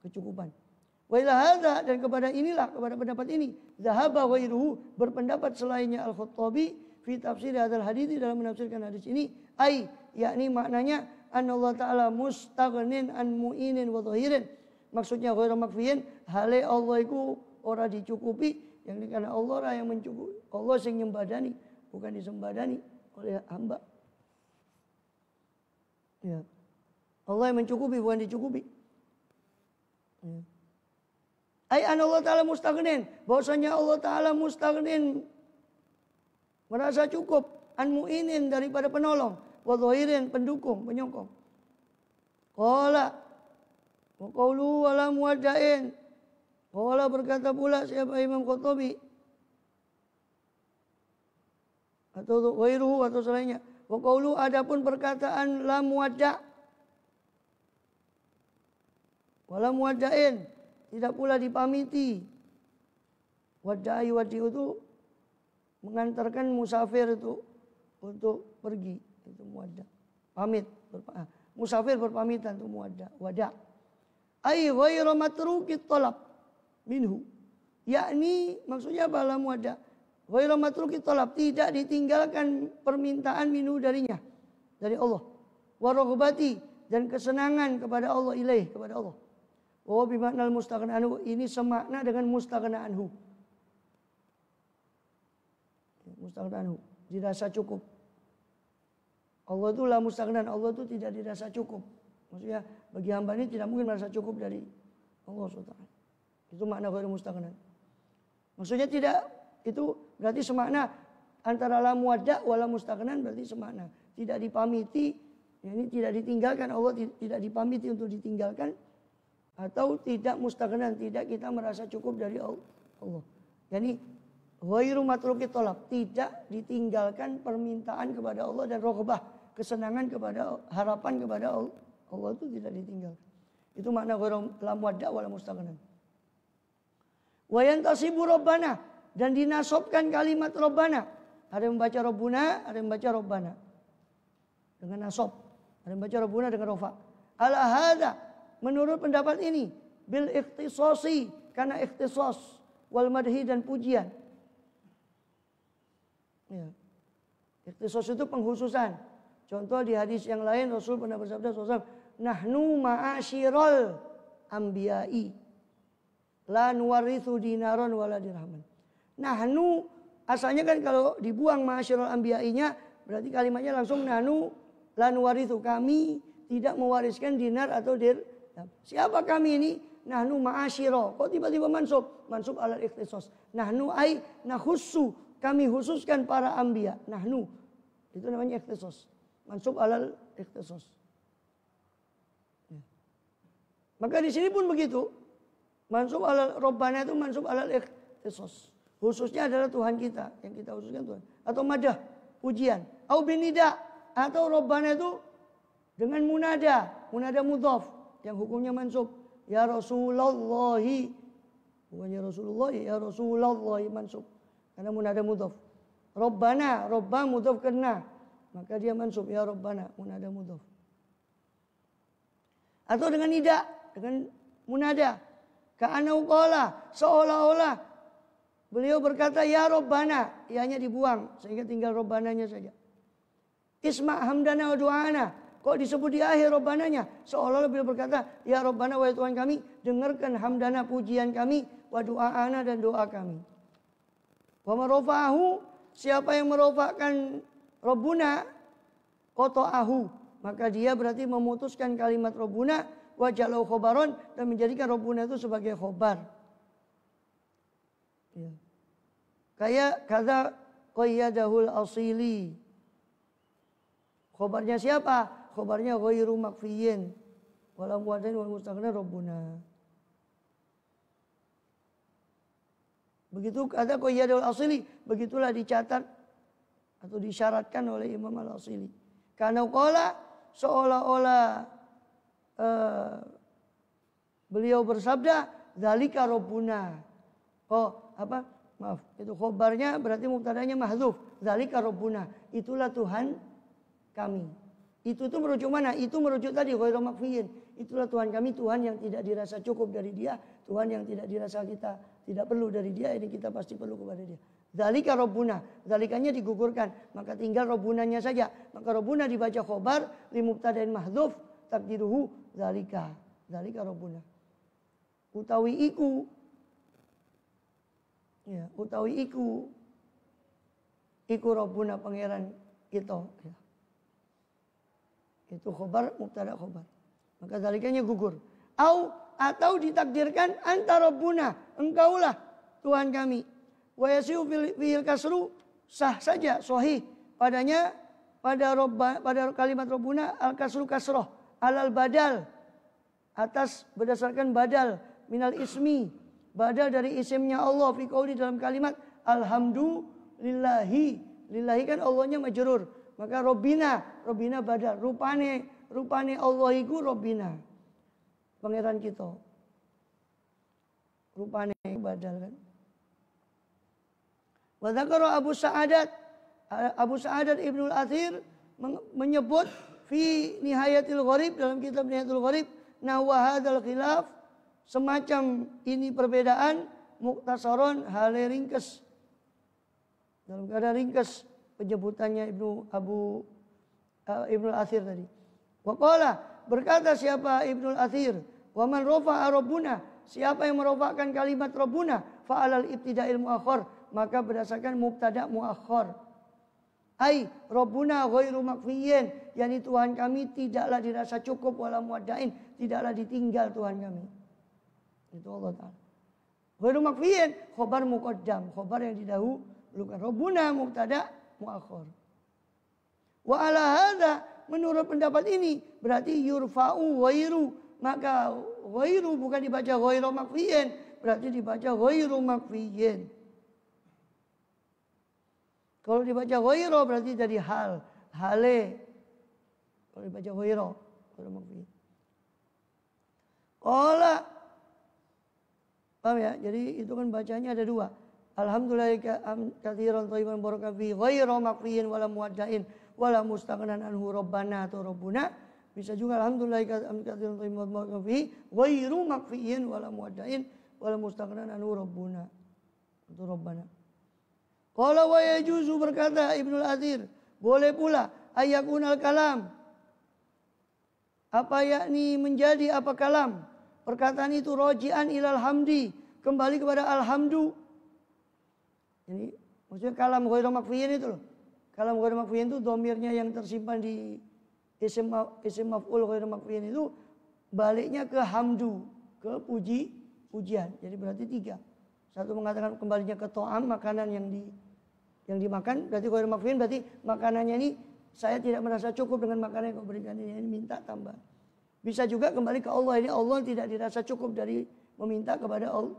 kecukupan. Wa ila hadza, dan kepada inilah, kepada pendapat ini, zahaba ghairuhu, berpendapat selainnya Al-Khattabi fi tafsir hadzal hadits, dalam menafsirkan hadis ini, yakni maknanya Allah Ta'ala mustaghnin an mu'inin wa dhahirin. Maksudnya ghairu makfiyin, hale Allah iku ora dicukupi, yang karena Allah lah yang mencukupi. Allah sing nyembadani, bukan disembadani oleh hamba. Ya. Allah yang mencukupi, bukan dicukupi. Allah Ta'ala mustaghnin, bahwasanya Allah Ta'ala mustaghnin, merasa cukup, an mu'inin, daripada penolong, wa dhahirin, pendukung, penyokong. Qala wa qawlu wala muwaddain. Qala, berkata pula siapa Imam Khattabi atau ghairuhu atau selainnya, wa qawlu, adapun perkataan la muwadda' wala muwaddain, tidak pula dipamiti. Wadda'i itu mengantarkan musafir itu untuk pergi, itu muwadda'. Pamit, musafir berpamitan, itu muwadda'. Wada'. Ai ghairu matrukit talab minhu. Yakni maksudnya apa la muwadda'? Ghairu matrukit talab, tidak ditinggalkan permintaan minhu darinya, dari Allah. Wa raghbati, dan kesenangan kepada Allah, ilaih, kepada Allah. Oh, bimaknal mustaghna anhu, ini semakna dengan mustaghna anhu. Mustaghna anhu, dirasa cukup. Allah itu la mustaghnan, Allah itu tidak dirasa cukup. Maksudnya bagi hamba ini tidak mungkin merasa cukup dari Allah SWT. Itu makna ghairu mustaghnan. Maksudnya tidak, itu berarti semakna antara la muwadda' wala mustaghnan, berarti semakna. Tidak dipamiti, ini tidak ditinggalkan, Allah tidak dipamiti untuk ditinggalkan. Atau tidak mustaghnan, tidak kita merasa cukup dari Allah. Yani ghairu matrukit tolab, tidak ditinggalkan permintaan kepada Allah, dan roghbah, kesenangan kepada, harapan kepada Allah itu tidak ditinggalkan. Itu makna ghairu la muwadda' wala mustaghnan. Wa yantasibu rabbana, dan dinasobkan kalimat rabbana. Ada yang membaca rabbuna, ada yang membaca rabbana. dengan nasab. Ada yang baca Rabbuna dengan rofa. Ala hadza, menurut pendapat ini, bil ikhtisasi, karena ikhtisas, wal madhi dan pujian. Ya. Ikhtisas itu penghususan. Contoh di hadis yang lain Rasul pernah bersabda SAW, nahnu ma'asyiral anbiya'i la nuwarithu dinaron wala dirhaman. Nahnu asalnya kan kalau dibuang ma'asyiral anbiya'inya berarti kalimatnya langsung nahnu la nuwarithu, kami tidak mewariskan dinar atau dirham. Siapa kami ini? Nahnu ma'asyiro. Kok tiba-tiba mansub? Mansub alal ikhtisas. Nahnu ay nahussu, kami khususkan para anbiya. Nahnu itu namanya ikhtisas. Mansub alal ikhtisas. Ya. Maka di sini pun begitu. Mansub alal Rabbana itu mansub alal ikhtisas. Khususnya adalah Tuhan kita, yang kita khususkan Tuhan. Atau madah, pujian. Au binida, atau Rabbana itu dengan munada, munada mudhaf yang hukumnya mansub. Ya Rasulullahi, bukan ya Rasulullah, ya Rasulullahi mansub. Karena munada mudhaf. Rabbana, Rabba mudhaf kena, maka dia mansub ya Rabbana, munada mudhaf. Atau dengan nida, dengan munada. Ka'anau qala, seolah-olah beliau berkata ya Rabbana, ianya dibuang sehingga tinggal Rabbananya saja. Isma' hamdana wa du'ana. Kok disebut di akhir Rabbananya? Seolah-olah beliau berkata, ya Rabbana wahai Tuhan kami, dengarkan hamdana pujian kami, wa du'ana dan doa kami. Wa marofa'ahu, siapa yang merofakkan Rabbuna, qata'ahu, maka dia berarti memutuskan kalimat Rabbuna, wa jalau khobaron, dan menjadikan Rabbuna itu sebagai khobar. Ya. Kayak kata qayyadahul asili. Khobarnya siapa? Khobarnya ghairu makfiyin. Walau muadzin wal mustaghna Rabbuna. Begitu kata qayyadul asili, begitulah dicatat atau disyaratkan oleh Imam Al-Asili. Karena qala seolah-olah beliau bersabda zalika Rabbuna. Oh, apa? Maaf, itu khobarnya berarti mubtadanya mahdzuf. Zalika Rabbuna, itulah Tuhan kami. Itu merujuk mana? Itu merujuk tadi ghairu makfiyin. Itulah Tuhan kami, Tuhan yang tidak dirasa cukup dari Dia, Tuhan yang tidak dirasa kita tidak perlu dari Dia, ini kita pasti perlu kepada Dia. Zalika Rabbuna, zalikanya digugurkan, maka tinggal Rabbunanya saja. Maka Rabbuna dibaca khobar li mubtada'in mahdzuf takdiruhu zalika. Zalika Rabbuna. Utawi iku. Ya, utawi iku. Iku Rabbuna pangeran kita. Ya. Itu khobar, mubtada khobar. Maka zalikanya gugur. Atau ditakdirkan antara Rabbuna, engkaulah Tuhan kami. Wa yasiu fil kasru, sah saja, sahih padanya, pada kalimat Rabbuna al kasru kasroh alal badal, atas berdasarkan badal minal ismi, badal dari isimnya Allah fi qauli dalam kalimat alhamdulillahi. Lillahi kan Allahnya majrur, maka Rabbina badal, rupane Allah iku Rabbina, pangeran kita. Rupane badal kan. Wa dzakara Abu Sa'adat Ibnul Athir menyebut fi Nihayatil Gharib, dalam kitab Nihayatul Gharib, nahwa hadzal khilaf, semacam ini perbedaan, muktasaron hale ringkes. Dalam keadaan ringkes penyebutannya Ibnul Athir tadi. Wa qala, berkata siapa Ibnul Athir, wa man rafa'a Rabbuna, siapa yang merofakkan kalimat Rabbuna, fa'alal ibtida'il muakhir, maka berdasarkan mubtada muakhir. Ai Rabbuna ghairu makfiyin, yakni Tuhan kami tidaklah dirasa cukup wala muaddain, tidaklah ditinggal Tuhan kami. Itu Allah Ta'ala. Ghairu makfiyin, khobar muqaddam, khobar yang didahulukan. Rabbuna mubtada muakhir. Wa ala hadza, menurut pendapat ini berarti yurfa'u ghairu, maka ghairu bukan dibaca ghairu makfiyin, berarti dibaca ghairu makfiyin. Kalau dibaca ghairu berarti jadi hale. Kalau dibaca ghairu makfiyin. Qala, paham ya? Jadi itu kan bacanya ada dua. Alhamdulillah katsiran thayyiban barakan fi ghairu makfiyin wala muwaddain wala mustaghnan anhu rabbana atau rabbuna. Bisa juga alhamdulillah katsiran thayyiban barakan fihi ghairu makfiyin wala muwaddain wala mustaghnan anhu rabbuna atau rabbana. Qala wa yajuzu berkata Ibnul Athir, boleh pula ayakunal kalam. Apa yakni menjadi apa kalam? Perkataan itu roji'an ilal hamdi, kembali kepada alhamdu. Ini maksudnya kalam ghairu makfiyin itu loh. Kalam ghairu makfiyin itu domirnya yang tersimpan di isim maf'ul ghairu makfiyin itu baliknya ke hamdu, ke pujian. Jadi berarti 3. Satu mengatakan kembalinya ke to'am, makanan yang dimakan, berarti ghairu makfiyin, berarti makanannya ini saya tidak merasa cukup dengan makanan yang kau berikan ini minta tambah. Bisa juga kembali ke Allah, ini Allah tidak dirasa cukup dari meminta kepada Allah.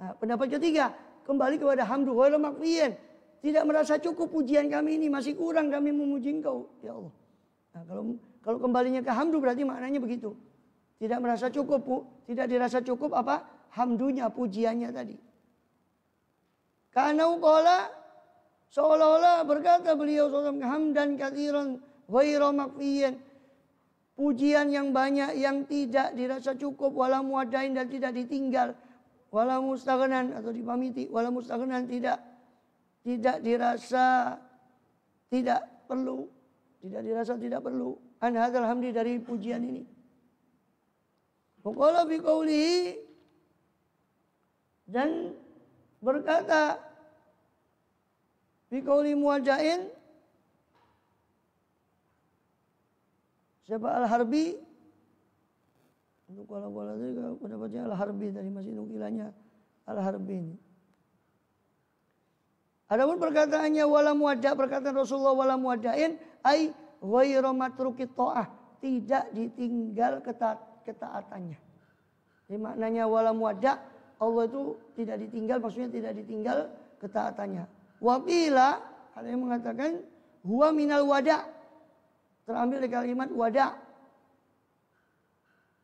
Nah, pendapat ketiga, kembali kepada hamdu ghairu makfiyin. Tidak merasa cukup pujian kami ini, masih kurang kami memuji Engkau, ya Allah. Nah, kalau kembalinya ke hamdu berarti maknanya begitu. Tidak merasa cukup, tidak dirasa cukup apa? Hamdunya, pujiannya tadi. Karena qala seolah-olah berkata beliau sallallahu hamdan katsiran ghairu makfiyin. Pujian yang banyak yang tidak dirasa cukup, wala muwaddain dan tidak ditinggal, wala mustaghnan atau dipamiti, wala mustaghnan tidak dirasa tidak perlu. Tidak dirasa tidak perlu. An hadzal hamdi dari pujian ini. Waqala bi qoulihi dan berkata bi qouli muwaddain siapa Al-Harbi? Untuk qala tadi pendapatnya Al-Harbi tadi masih nukilannya Al-Harbi ini. Adapun perkataannya wala muwadda, perkataan Rasulullah wala muwaddain ai ghairu matrukit ta'ah, tidak ditinggal ketaatannya. Jadi maknanya wala muwadda, Allah itu tidak ditinggal, maksudnya tidak ditinggal ketaatannya. Wa qila, ada yang mengatakan huwa minal wada, terambil dari kalimat wada.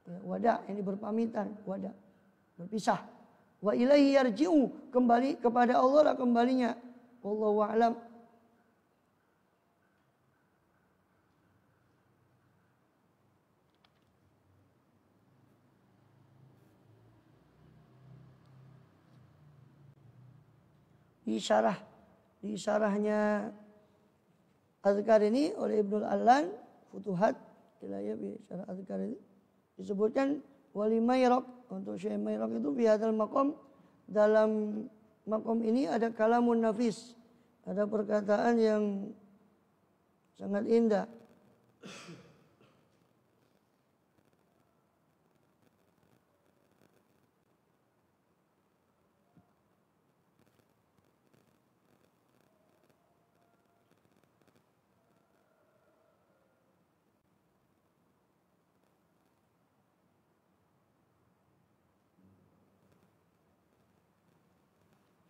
Ya, wada ini berpamitan, wada berpisah. Wa ilaihi yarji'u, kembali kepada Allah lah kembalinya. Wallahu a'lam. Di syarahnya Azkar ini oleh Ibnul Allan Futuhat Ilayah bi syarah Azkar ini disebutkan wali mayraq, untuk Syekh Mayraq itu fi hadzal maqam, dalam maqam ini ada kalamun nafis, ada perkataan yang sangat indah.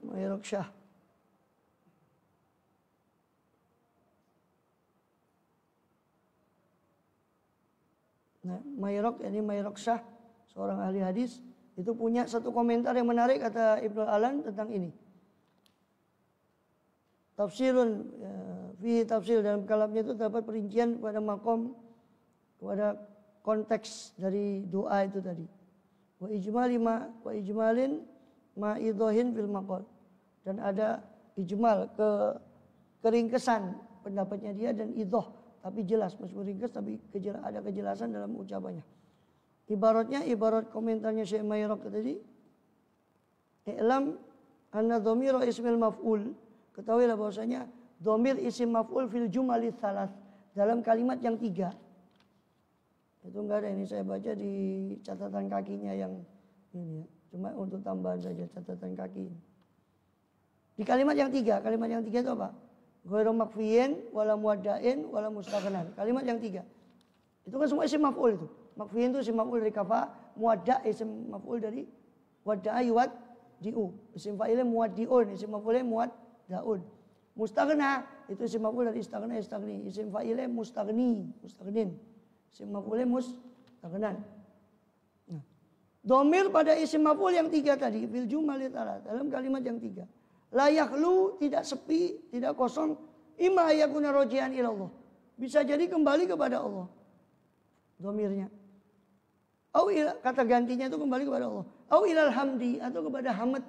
Mayraq Syah. Nah, Mayraq ini Mayraq Syah, seorang ahli hadis, itu punya satu komentar yang menarik kata Ibnu Alan tentang ini. Tafsirun fi tafsir, dalam kalamnya itu terdapat perincian pada makom, kepada konteks dari doa itu tadi. Wa ijmalin ma idhohin fil maqal. Dan ada ijmal, keringkesan pendapatnya dia, dan idhoh, tapi jelas, meskipun ringkas tapi ada kejelasan dalam ucapannya. Ibaratnya, ibarat komentarnya Syekh Mayraq tadi, i'lam anna dhamira ismil maf'ul, ketahuilah bahwasanya dhamir isim maf'ul fil jumali tsalas, dalam kalimat yang 3. Itu enggak ada, ini saya baca di catatan kakinya yang ini ya. Cuma untuk tambahan saja catatan kaki. Di kalimat yang 3, kalimat yang 3 itu apa? Ghairu makfiyin, wala muwaddain, wala mustaghnan. Kalimat yang 3. Itu kan semua isim maf'ul itu. Makfiyin itu isim maf'ul dari kafa, muwadda isim maf'ul dari wadda'a yuwaddi'u. Isim fa'ilnya muwaddi'un, isim maf'ulnya muwaddaun. Mustaghna itu isim maf'ul dari istaghna, istaghni. Isim fa'ilnya mustaghnin. Isim maf'ulnya mustaghnan. Nah, dhamir pada isim maf'ul yang 3 tadi, fil jumali tsalath, dalam kalimat yang 3. La yakhlu, tidak sepi, tidak kosong, imma ayakuna rojian ilallah. Bisa jadi kembali kepada Allah. Domirnya. Kata gantinya itu kembali kepada Allah. Au ilal hamdi, atau kepada hamd,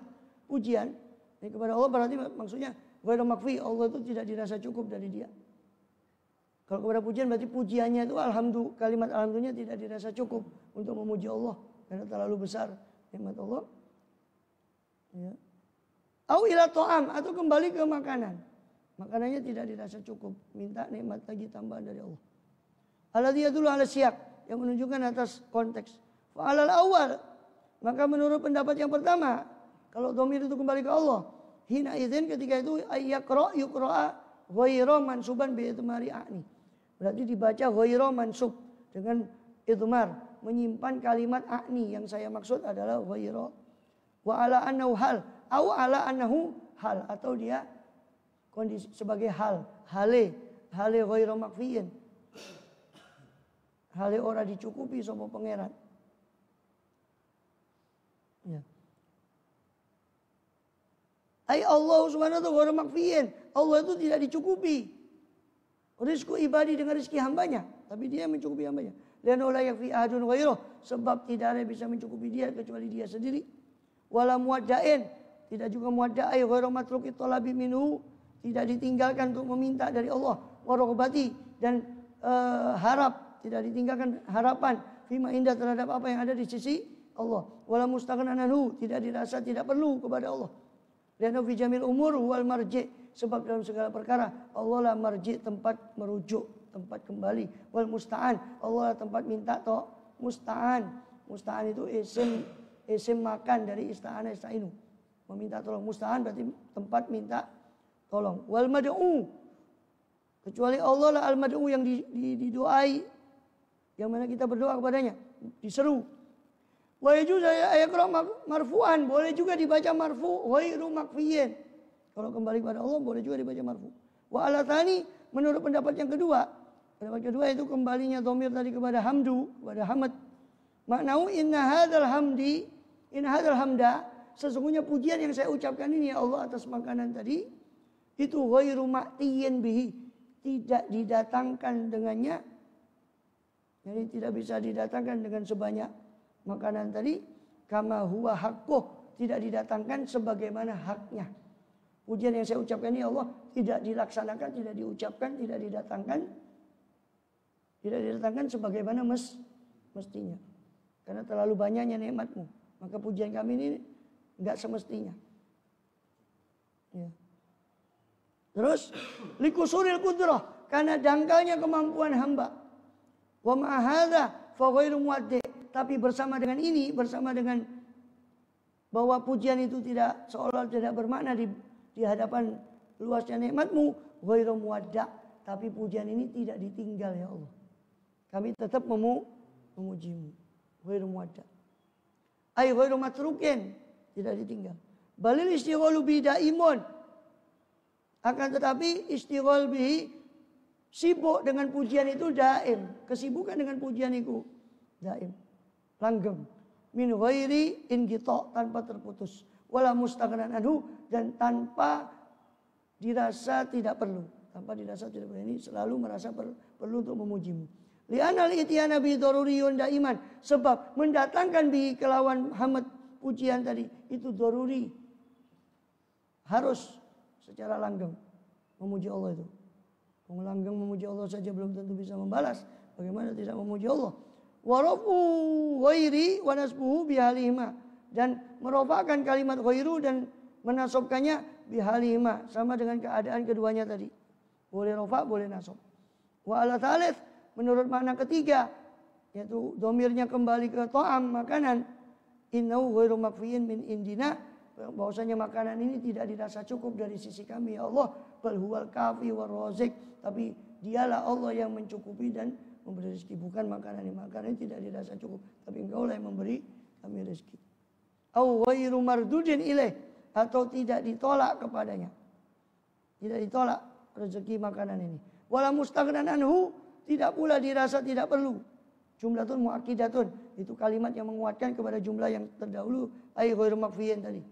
pujian. Ini kepada Allah berarti maksudnya ghairu makfi, Allah itu tidak dirasa cukup dari dia. Kalau kepada pujian berarti pujiannya itu kalimat alhamdulillah tidak dirasa cukup untuk memuji Allah karena terlalu besar nikmat Allah. Ya. Au ila ta'am, atau kembali ke makanan. Makanannya tidak dirasa cukup, minta nikmat lagi tambahan dari Allah. Alladzi yadullu ala siyaq, yang menunjukkan atas konteks. Fa alal awal, maka menurut pendapat yang pertama, kalau dhamir itu kembali ke Allah, hina idzin ketika itu yuqra ghairu mansuban bi itmari a'ni. Berarti dibaca ghairu mansub dengan idmar, menyimpan kalimat a'ni, yang saya maksud adalah ghairu. Wa ala annahu hal, au ala annahu hal, atau dia kondisi sebagai hale ghairu makfiyin. Hale ora dicukupi sama pangeran. Ya. Allah subhanahu wa ta'ala ghairu makfiyin. Allah itu tidak dicukupi. Rizku ibadi dengan rezeki hambanya, tapi dia mencukupi hambanya. Lianna la yakfi ahadun ghairuh, sebab tidak ada yang bisa mencukupi dia kecuali dia sendiri. Wala muwadda'in, tidak juga muwadda'ai ghairu matruki talabi minhu, tidak ditinggalkan untuk meminta dari Allah. Wa raghbati, dan harap, tidak ditinggalkan harapan fima indah, terhadap apa yang ada di sisi Allah. Wala mustaghnan anhu, tidak dirasa tidak perlu kepada Allah. Lianna fi jamil umur wal marji', sebab dalam segala perkara Allah lah marji', tempat merujuk, tempat kembali. Wal musta'an, Allah lah tempat minta toh. Musta'an itu isim makan dari ista'ana ista'inu, meminta tolong. Musta'an berarti tempat minta tolong. Wal mad'u, kecuali Allah lah al mad'u, yang didoai, yang mana kita berdoa kepadanya, diseru. Wa yajuz ayaqra marfu'an, boleh juga dibaca marfu' ghairu makfiyin. Kalau kembali kepada Allah boleh juga dibaca marfu'. Wa ala tsani, menurut pendapat yang kedua. Pendapat kedua itu kembalinya dhamir tadi kepada hamdu, kepada hamd. Maknau inna hadzal hamda, sesungguhnya pujian yang saya ucapkan ini ya Allah atas makanan tadi, itu ghairu ma'tiyin bihi, tidak didatangkan dengannya. Jadi tidak bisa didatangkan dengan sebanyak makanan tadi, kama huwa haqquh, tidak didatangkan sebagaimana haknya. Pujian yang saya ucapkan ini Allah tidak dilaksanakan, tidak diucapkan, tidak didatangkan sebagaimana mestinya. Karena terlalu banyaknya nikmatmu, maka pujian kami ini enggak semestinya. Ya. Terus likusuril qudrah, karena dangkalnya kemampuan hamba. Wa ma hadza fa ghairu muwaddi', tapi bersama dengan ini, bersama dengan bahwa pujian itu tidak seolah tidak bermakna di hadapan luasnya nikmatmu, ghairu muwadda', tapi pujian ini tidak ditinggal ya Allah. Kami tetap memujimu. Ghairu muwadda'. Ay ghairu matrukin, tidak ditinggal. Balil istighalu bi daimun. Akan tetapi istighal bihi, sibuk dengan pujian itu daim. Kesibukan dengan pujian itu daim. Langgeng. Min ghairi inqita', tanpa terputus. Wala mustaghnan anhu, dan tanpa dirasa tidak perlu. Tanpa dirasa tidak perlu. Ini selalu merasa perlu untuk memujimu. Li'anal ityana bi daruriyun daiman, sebab mendatangkan bi kelawan hamd, pujian tadi itu daruri, harus secara langgeng memuji Allah itu. Langgeng memuji Allah saja belum tentu bisa membalas, bagaimana tidak memuji Allah. Warafu ghairi wa nasbuhu bihalihima, dan merofakkan kalimat ghairu dan menasobkannya bihalihima, sama dengan keadaan keduanya tadi. Boleh rofa, boleh nasab. Wa ala thalith, menurut makna ketiga, yaitu domirnya kembali ke ta'am, makanan. Innahu ghairu makfiyin min indina, bahwasanya makanan ini tidak dirasa cukup dari sisi kami ya Allah. Bal huwal kafi war razik, tapi dialah Allah yang mencukupi dan memberi rezeki, bukan makanan ini. Makanan ini tidak dirasa cukup, tapi Engkau lah yang memberi kami rezeki. Au ghairu mardudin ilaih, atau tidak ditolak kepadanya. Tidak ditolak rezeki makanan ini. Wala mustaghnan anhu, tidak pula dirasa tidak perlu. Jumlatun muakkidatun, itu kalimat yang menguatkan kepada jumlah yang terdahulu, ay ghairu makfiyin tadi.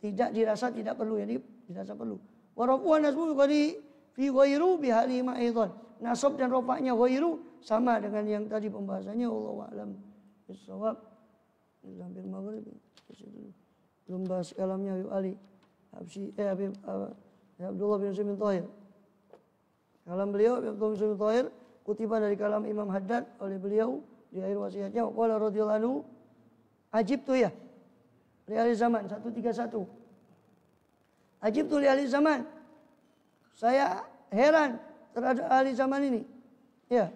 Tidak dirasa tidak perlu, jadi dirasa perlu. Wa rafu'an nasbu qadi Fi ghairu bihali ma'idhan. Nasab dan rofaknya ghairu sama dengan yang tadi pembahasannya. Wallahu a'lam bishawab. Hampir maghrib. Belum bahas kalamnya Habib Ali. Habib Abdullah bin Husain bin Thahir. Kalam beliau Abdullah bin Husain bin Thahir kutipan dari kalam Imam Haddad oleh beliau di akhir wasiatnya. Qala radhiyallahu anhu ajibtu ya li ahli zaman 131. Ajibtu li ahli zaman. Saya heran terhadap ahli zaman ini. Ya.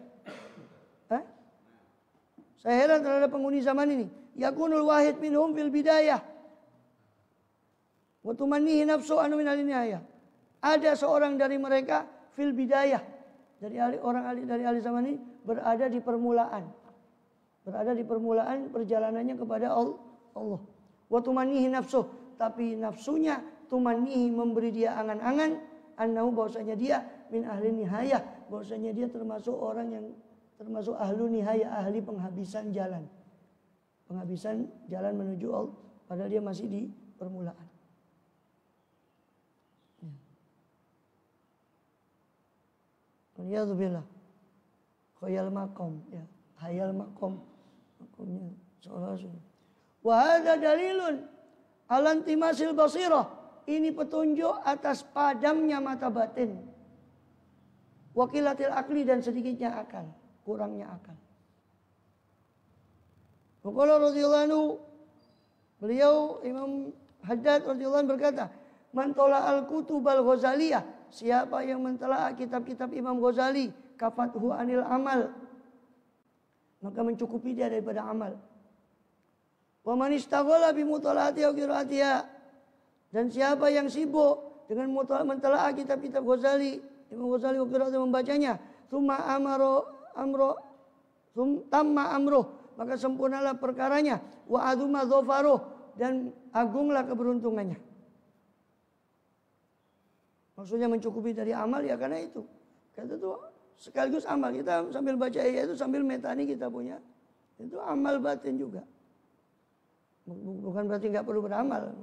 Saya heran terhadap penghuni zaman ini. Yakunul wahid minhum fil bidayah. Wa tumannihi nafsu anu min al-nihayah. Ada seorang dari mereka fil bidayah. Dari ahli zaman ini berada di permulaan. Berada di permulaan perjalanannya kepada Allah. Wa tumannihi nafsu, tapi nafsunya tumannihi memberi dia angan-angan annahu bahwasanya dia min ahli nihayah, bahwasanya dia termasuk orang yang termasuk ahlu nihayah, ahli penghabisan jalan. Penghabisan jalan menuju Allah, padahal dia masih di permulaan. Waliyadzubillah. Khayal makom, ya, hayal makom. Makomnya seolah-olah. Wa hadza dalilun ala intimasil basirah. Ini petunjuk atas padamnya mata batin. Wakilatil akli dan sedikitnya akal, kurangnya akal. Qala radhiyallahu anhu, beliau Imam Haddad radhiyallahu anhu berkata, "Man tala'al kutubal Ghazaliyah, siapa yang mentelaah kitab-kitab Imam Ghazali, kafathu anil amal, maka mencukupi dia daripada amal. Wa man istaghala bi mutalaati wa qiraatiha, dan siapa yang sibuk dengan mentelaah kitab-kitab Ghazali, Imam Ghazali wa qiraatiha membacanya, tsumma tamma amruh, maka sempurnalah perkaranya, wa azuma dhafaruh, dan agunglah keberuntungannya." Maksudnya mencukupi dari amal ya karena itu. Kata itu sekaligus amal. Kita sambil baca itu sambil metani kita punya. Itu amal batin juga. Bukan berarti nggak perlu beramal.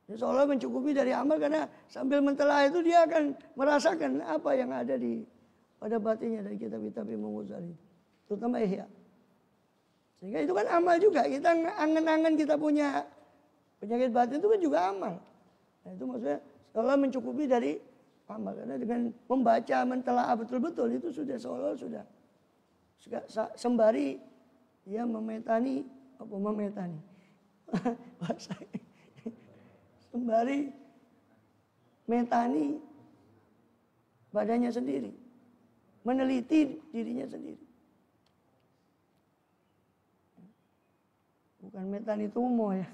Ini seolah mencukupi dari amal karena sambil mentelaah itu dia akan merasakan apa yang ada pada batinnya dari kitab-kitab Imam Ghazali. Terutama Ihya. Sehingga itu kan amal juga. Kita angan-angan kita punya penyakit batin itu kan juga amal. Nah, itu maksudnya seolah mencukupi dari amal. Karena dengan membaca, mentelaah betul-betul itu sudah seolah sudah sembari dia memetani. Sembari metani badannya sendiri. Meneliti dirinya sendiri. Bukan metani tumo ya.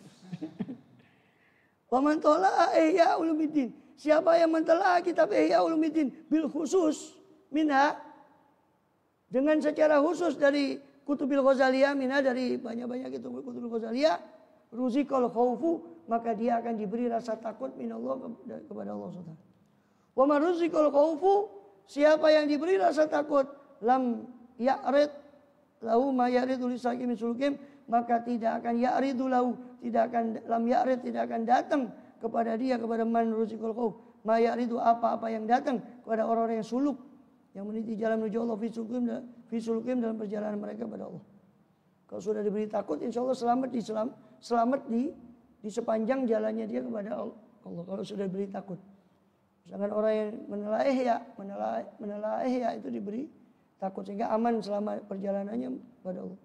Wa man tala'a Ihya Ulumuddin. Siapa yang mentelaah kitab Ihya Ulumuddin bil khusus minha, dengan secara khusus dari Kutubil Ghazaliyah, minha dari banyak-banyak itu Kutubil Ghazaliyah, ruziqal khaufu, maka dia akan diberi rasa takut minallah kepada Allah SWT. Wa man ruziqal khaufu, siapa yang diberi rasa takut, lam ya'rid lahu ma ya'ridu lisakim sulukim, maka tidak akan ya'ridu lahu, tidak akan datang kepada dia, kepada man ruziqal khauf, ma ya'ridu, apa-apa yang datang kepada orang-orang yang suluk, yang meniti jalan menuju Allah, fi sulukim dalam perjalanan mereka kepada Allah. Kalau sudah diberi takut, insya Allah selamat di sepanjang jalannya dia kepada Allah. Kalau sudah diberi takut. Misalkan orang yang menelaah Ihya itu diberi takut sehingga aman selama perjalanannya kepada Allah.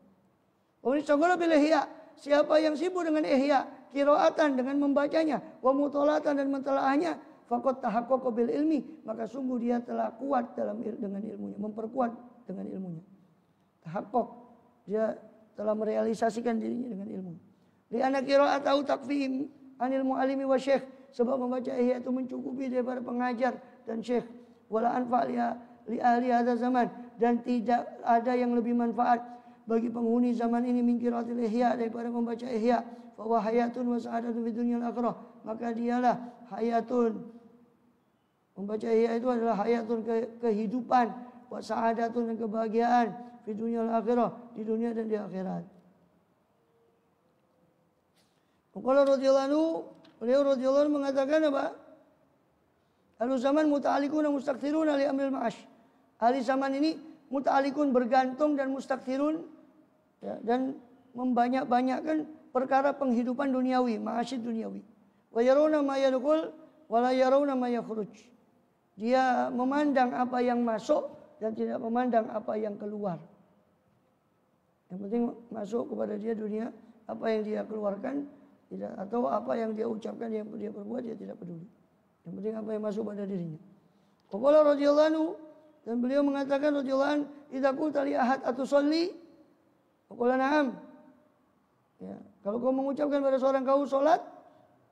Wa bil Ihya, siapa yang sibuk dengan Ihya, qiraatan dengan membacanya, wa mutalatan dan mentelaahnya, faqad tahaqqaqa bil ilmi, maka sungguh dia telah kuat dengan ilmunya, memperkuat dengan ilmunya. Tahaqqaq, dia telah merealisasikan dirinya dengan ilmu. Li anna qira'atahu takfihim anil muallimi wa syekh, sebab membaca Ihya itu mencukupi daripada pengajar dan syekh. Wala anfa' li ahli hadzal zaman, dan tidak ada yang lebih manfaat bagi penghuni zaman ini min qiraatil Ihya, daripada membaca Ihya. Fa huwa hayatun wa sa'adatun fid dunya wal akhirah, maka dialah hayatun, membaca Ihya itu adalah hayatun, kehidupan, wa sa'adatun, dan kebahagiaan, fid dunya wal akhirah, di dunia dan di akhirat. Qala radhiyallahu anhu, beliau radhiyallahu anhu mengatakan apa? Ahlu zaman muta'alikun mustakthirun li amril ma'ash. Ahli zaman ini muta'alikun bergantung dan mustakthirun ya, dan membanyak-banyakkan perkara penghidupan duniawi, ma'asyid duniawi. Wa yarawna ma yadkhul wa la yarawna ma yakhruj. Dia memandang apa yang masuk dan tidak memandang apa yang keluar. Yang penting masuk kepada dia dunia, apa yang dia keluarkan tidak, atau apa yang dia ucapkan, yang dia perbuat, dia tidak peduli. Yang penting apa yang masuk pada dirinya. Qala radhiyallahu anhu, dan beliau mengatakan radhiyallahu anhu, idza qulta li ahad atusalli? Qala na'am. Ya, kalau kau mengucapkan pada seorang kau salat,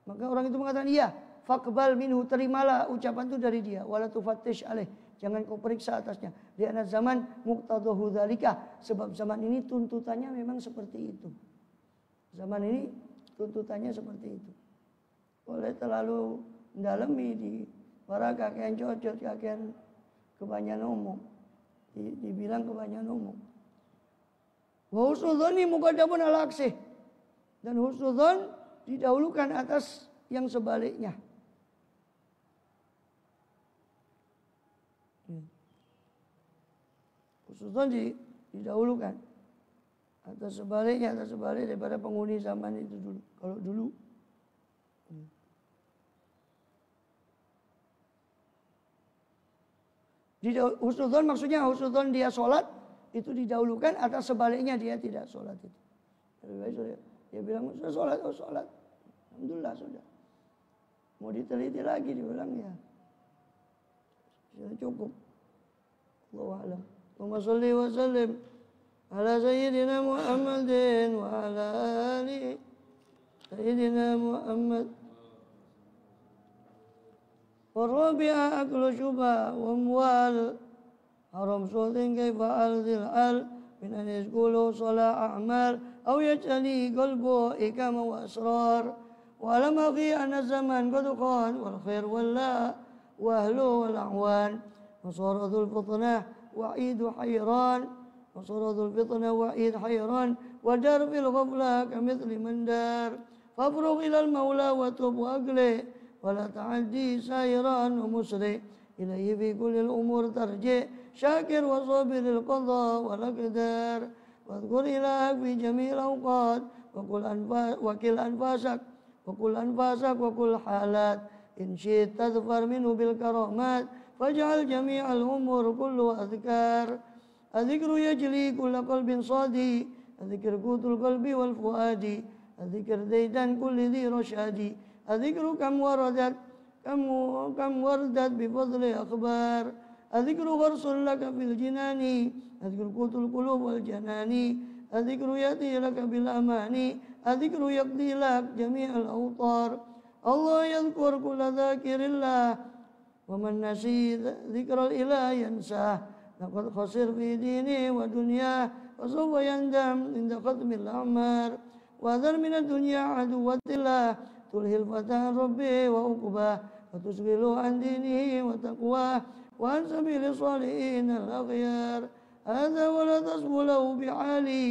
maka orang itu mengatakan iya. Faqbal minhu, terimalah ucapan itu dari dia. Wala tufattish alaih, jangan kau periksa atasnya. Di anak zaman muqtadahu dzalika, sebab zaman ini tuntutannya memang seperti itu. Zaman ini tuntutannya seperti itu. Oleh terlalu mendalami di para kakean cocot, kakean kebanyakan umum, dibilang kebanyakan umum. Wa husnudzoni muqaddamun ala aksih, dan husnudzon didahulukan atas yang sebaliknya. Husnudzon didahulukan atas sebaliknya, atas sebalik daripada penghuni zaman itu dulu. Kalau dulu husnudzon maksudnya husnudzon dia sholat itu didahulukan atas sebaliknya dia tidak sholat itu. Dia bilang sudah sholat, oh sholat, alhamdulillah sudah. Mau diteliti lagi dibilang ya sudah cukup. Allahu a'lam. Allahumma shalli wa sallim ala sayyidina Muhammadin wa ala ali sayyidina Muhammad. Warabi'a aklu syubha wa amwal haram sultin kaifa alzil al min an yashgulu salah a'mal aw yaj'ali qalbu ikama wa asrar wa lam akhi anna zaman qad qan wal khair walla wa ahlu wal a'wan wa saratul fitnah wa'idu hayran wa saratul fitnah wa'id hayran wa dar fil ghafla kamithli man dar fafrugh ila al maula wa tub wa aqli ولا تعدي سائرا ومسرع إليه في كل الأمور ترجع شاكر وصابر القضاء والأقدار واذكر إلهك في جميع الأوقات وكل أنفاسك وكل حالات إن شئت تظفر منه بالكرامات فاجعل جميع الأمور كلها أذكار الذكر يجلي كل قلب صادي الذكر قوت القلب والفؤاد الذكر ديدن كل ذي رشاد الذكر كم وردت بفضل أخبار الذكر غرس لك في الجنان الذكر قوت القلوب والجنان الذكر يأتي لك بالأمان الذكر يقضي لك جميع الأوطار الله يذكر كل ذاكر الله ومن نسي ذكر الإله ينساه لقد خسر في دينه ودنياه وسوف يندم عند ختم الأعمار وذر من الدنيا عدوة الله تلهي الفتى عن ربه وعقباه وتشغله عن دينه وتقواه وعن سبيل الصالحين الأخيار هذا ولا تصبو له بعالي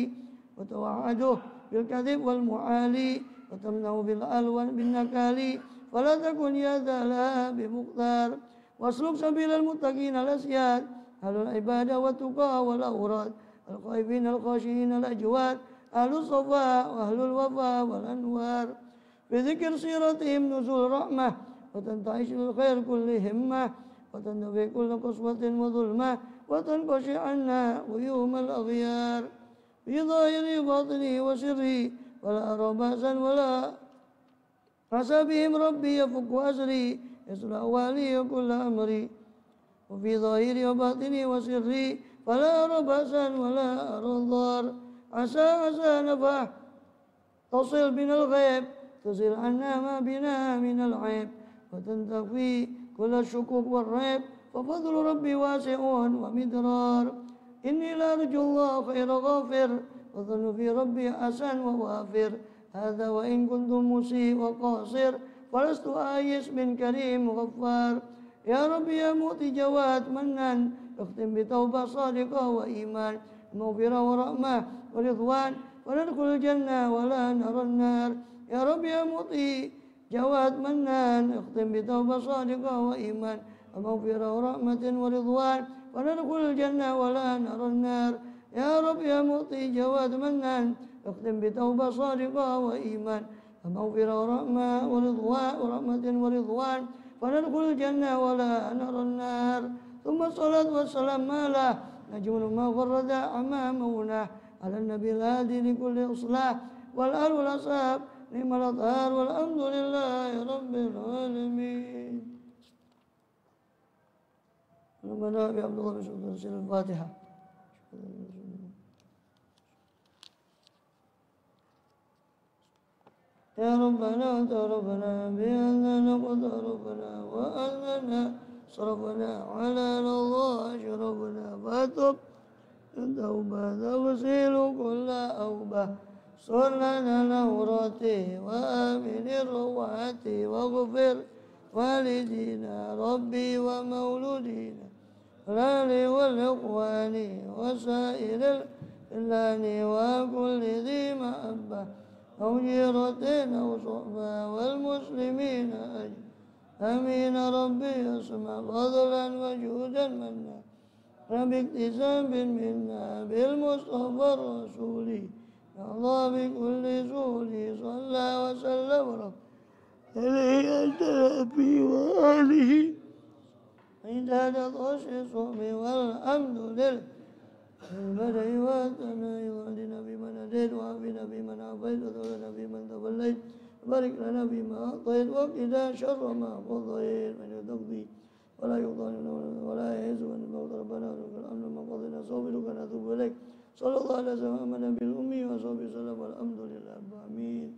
وتوعده بالكذب والمعالي وتمنع بالألوان بالنكال فلا تكن يا ذا لها بمقدار واسلك سبيل المتقين الأسياد أهل العبادة والتقى والأوراد الخائفين الخاشعين الأجواد أهل الصفاء وأهل الوفاء والأنوار بذكر سيرتهم نزول رحمة وتنتعش للخير كل همة وتندفع كل قسوة وظلمة وتنقشع عنا غيوم الأغيار في ظاهري باطني وسري ولا أرى بأسا ولا عسى بهم ربي يفك أسري يصلح والي كل أمري وفي ظاهري وباطني وسري فلا أرى بأسا ولا أرى ضار عسى نفع تصل بنا الغيب تصل عنا ما بنا من العيب وتنتفي كل الشكوك والريب ففضل ربي واسع ومدرار إني لأرجو الله خير غافر وظن في ربي حسن ووافر هذا وإن كنت مسيء وقاصر فلست آيس من كريم غفار يا ربي يا مؤتي جواد منان اختم بتوبة صادقة وإيمان مغفرة ورحمة ورضوان وندخل الجنة ولا نرى النار يا رب يا مطي جواد منان اختم بتوبة صادقة وإيمان ومغفرة ورحمة ورضوان وندخل الجنة ولا نرى النار يا رب يا معطي جواد منان اختم بتوبة صادقة وإيمان ومغفرة ورحمة ورضوان وندخل الجنة ولا نرى النار ثم الصلاة والسلام على نجم ما غرد أمامنا على النبي الهادي لكل إصلاح والآل والأصحاب نعم الأطهار والحمد لله رب العالمين. ربنا بعبد الله بن سورة الفاتحة. يا ربنا أنت ربنا بأننا قد ربنا وأننا صرفنا على الله أشرفنا فاتب توبة تغسل كل أوبة صلنا العورات وآمن الروعات واغفر والدينا ربي ومولودينا الأهل والإخوان وسائر الإخوان وكل ذي محبة أو جيرة أو صحبة والمسلمين أجمعين آمين ربي اسمع فضلا وجودا منا باكتساب منا بالمصطفى الرسول يا الله بكل سولي صلى وسلم رب عليه أنت ربي وآله عداد طش الصوم والحمد لله البدء والثناء واهدنا بمن هديت وعافنا بمن عافيت وتولنا بمن توليت بارك لنا فيما أعطيت وقنا شر ما قضيت من تقضي ولا يقضى ولا يعز من الموت ربنا ولك الأمر ما قضينا صوبرك نتوب إليك صلى الله عليه وسلم بالأمي وصحبه وسلم والحمد لله آمين.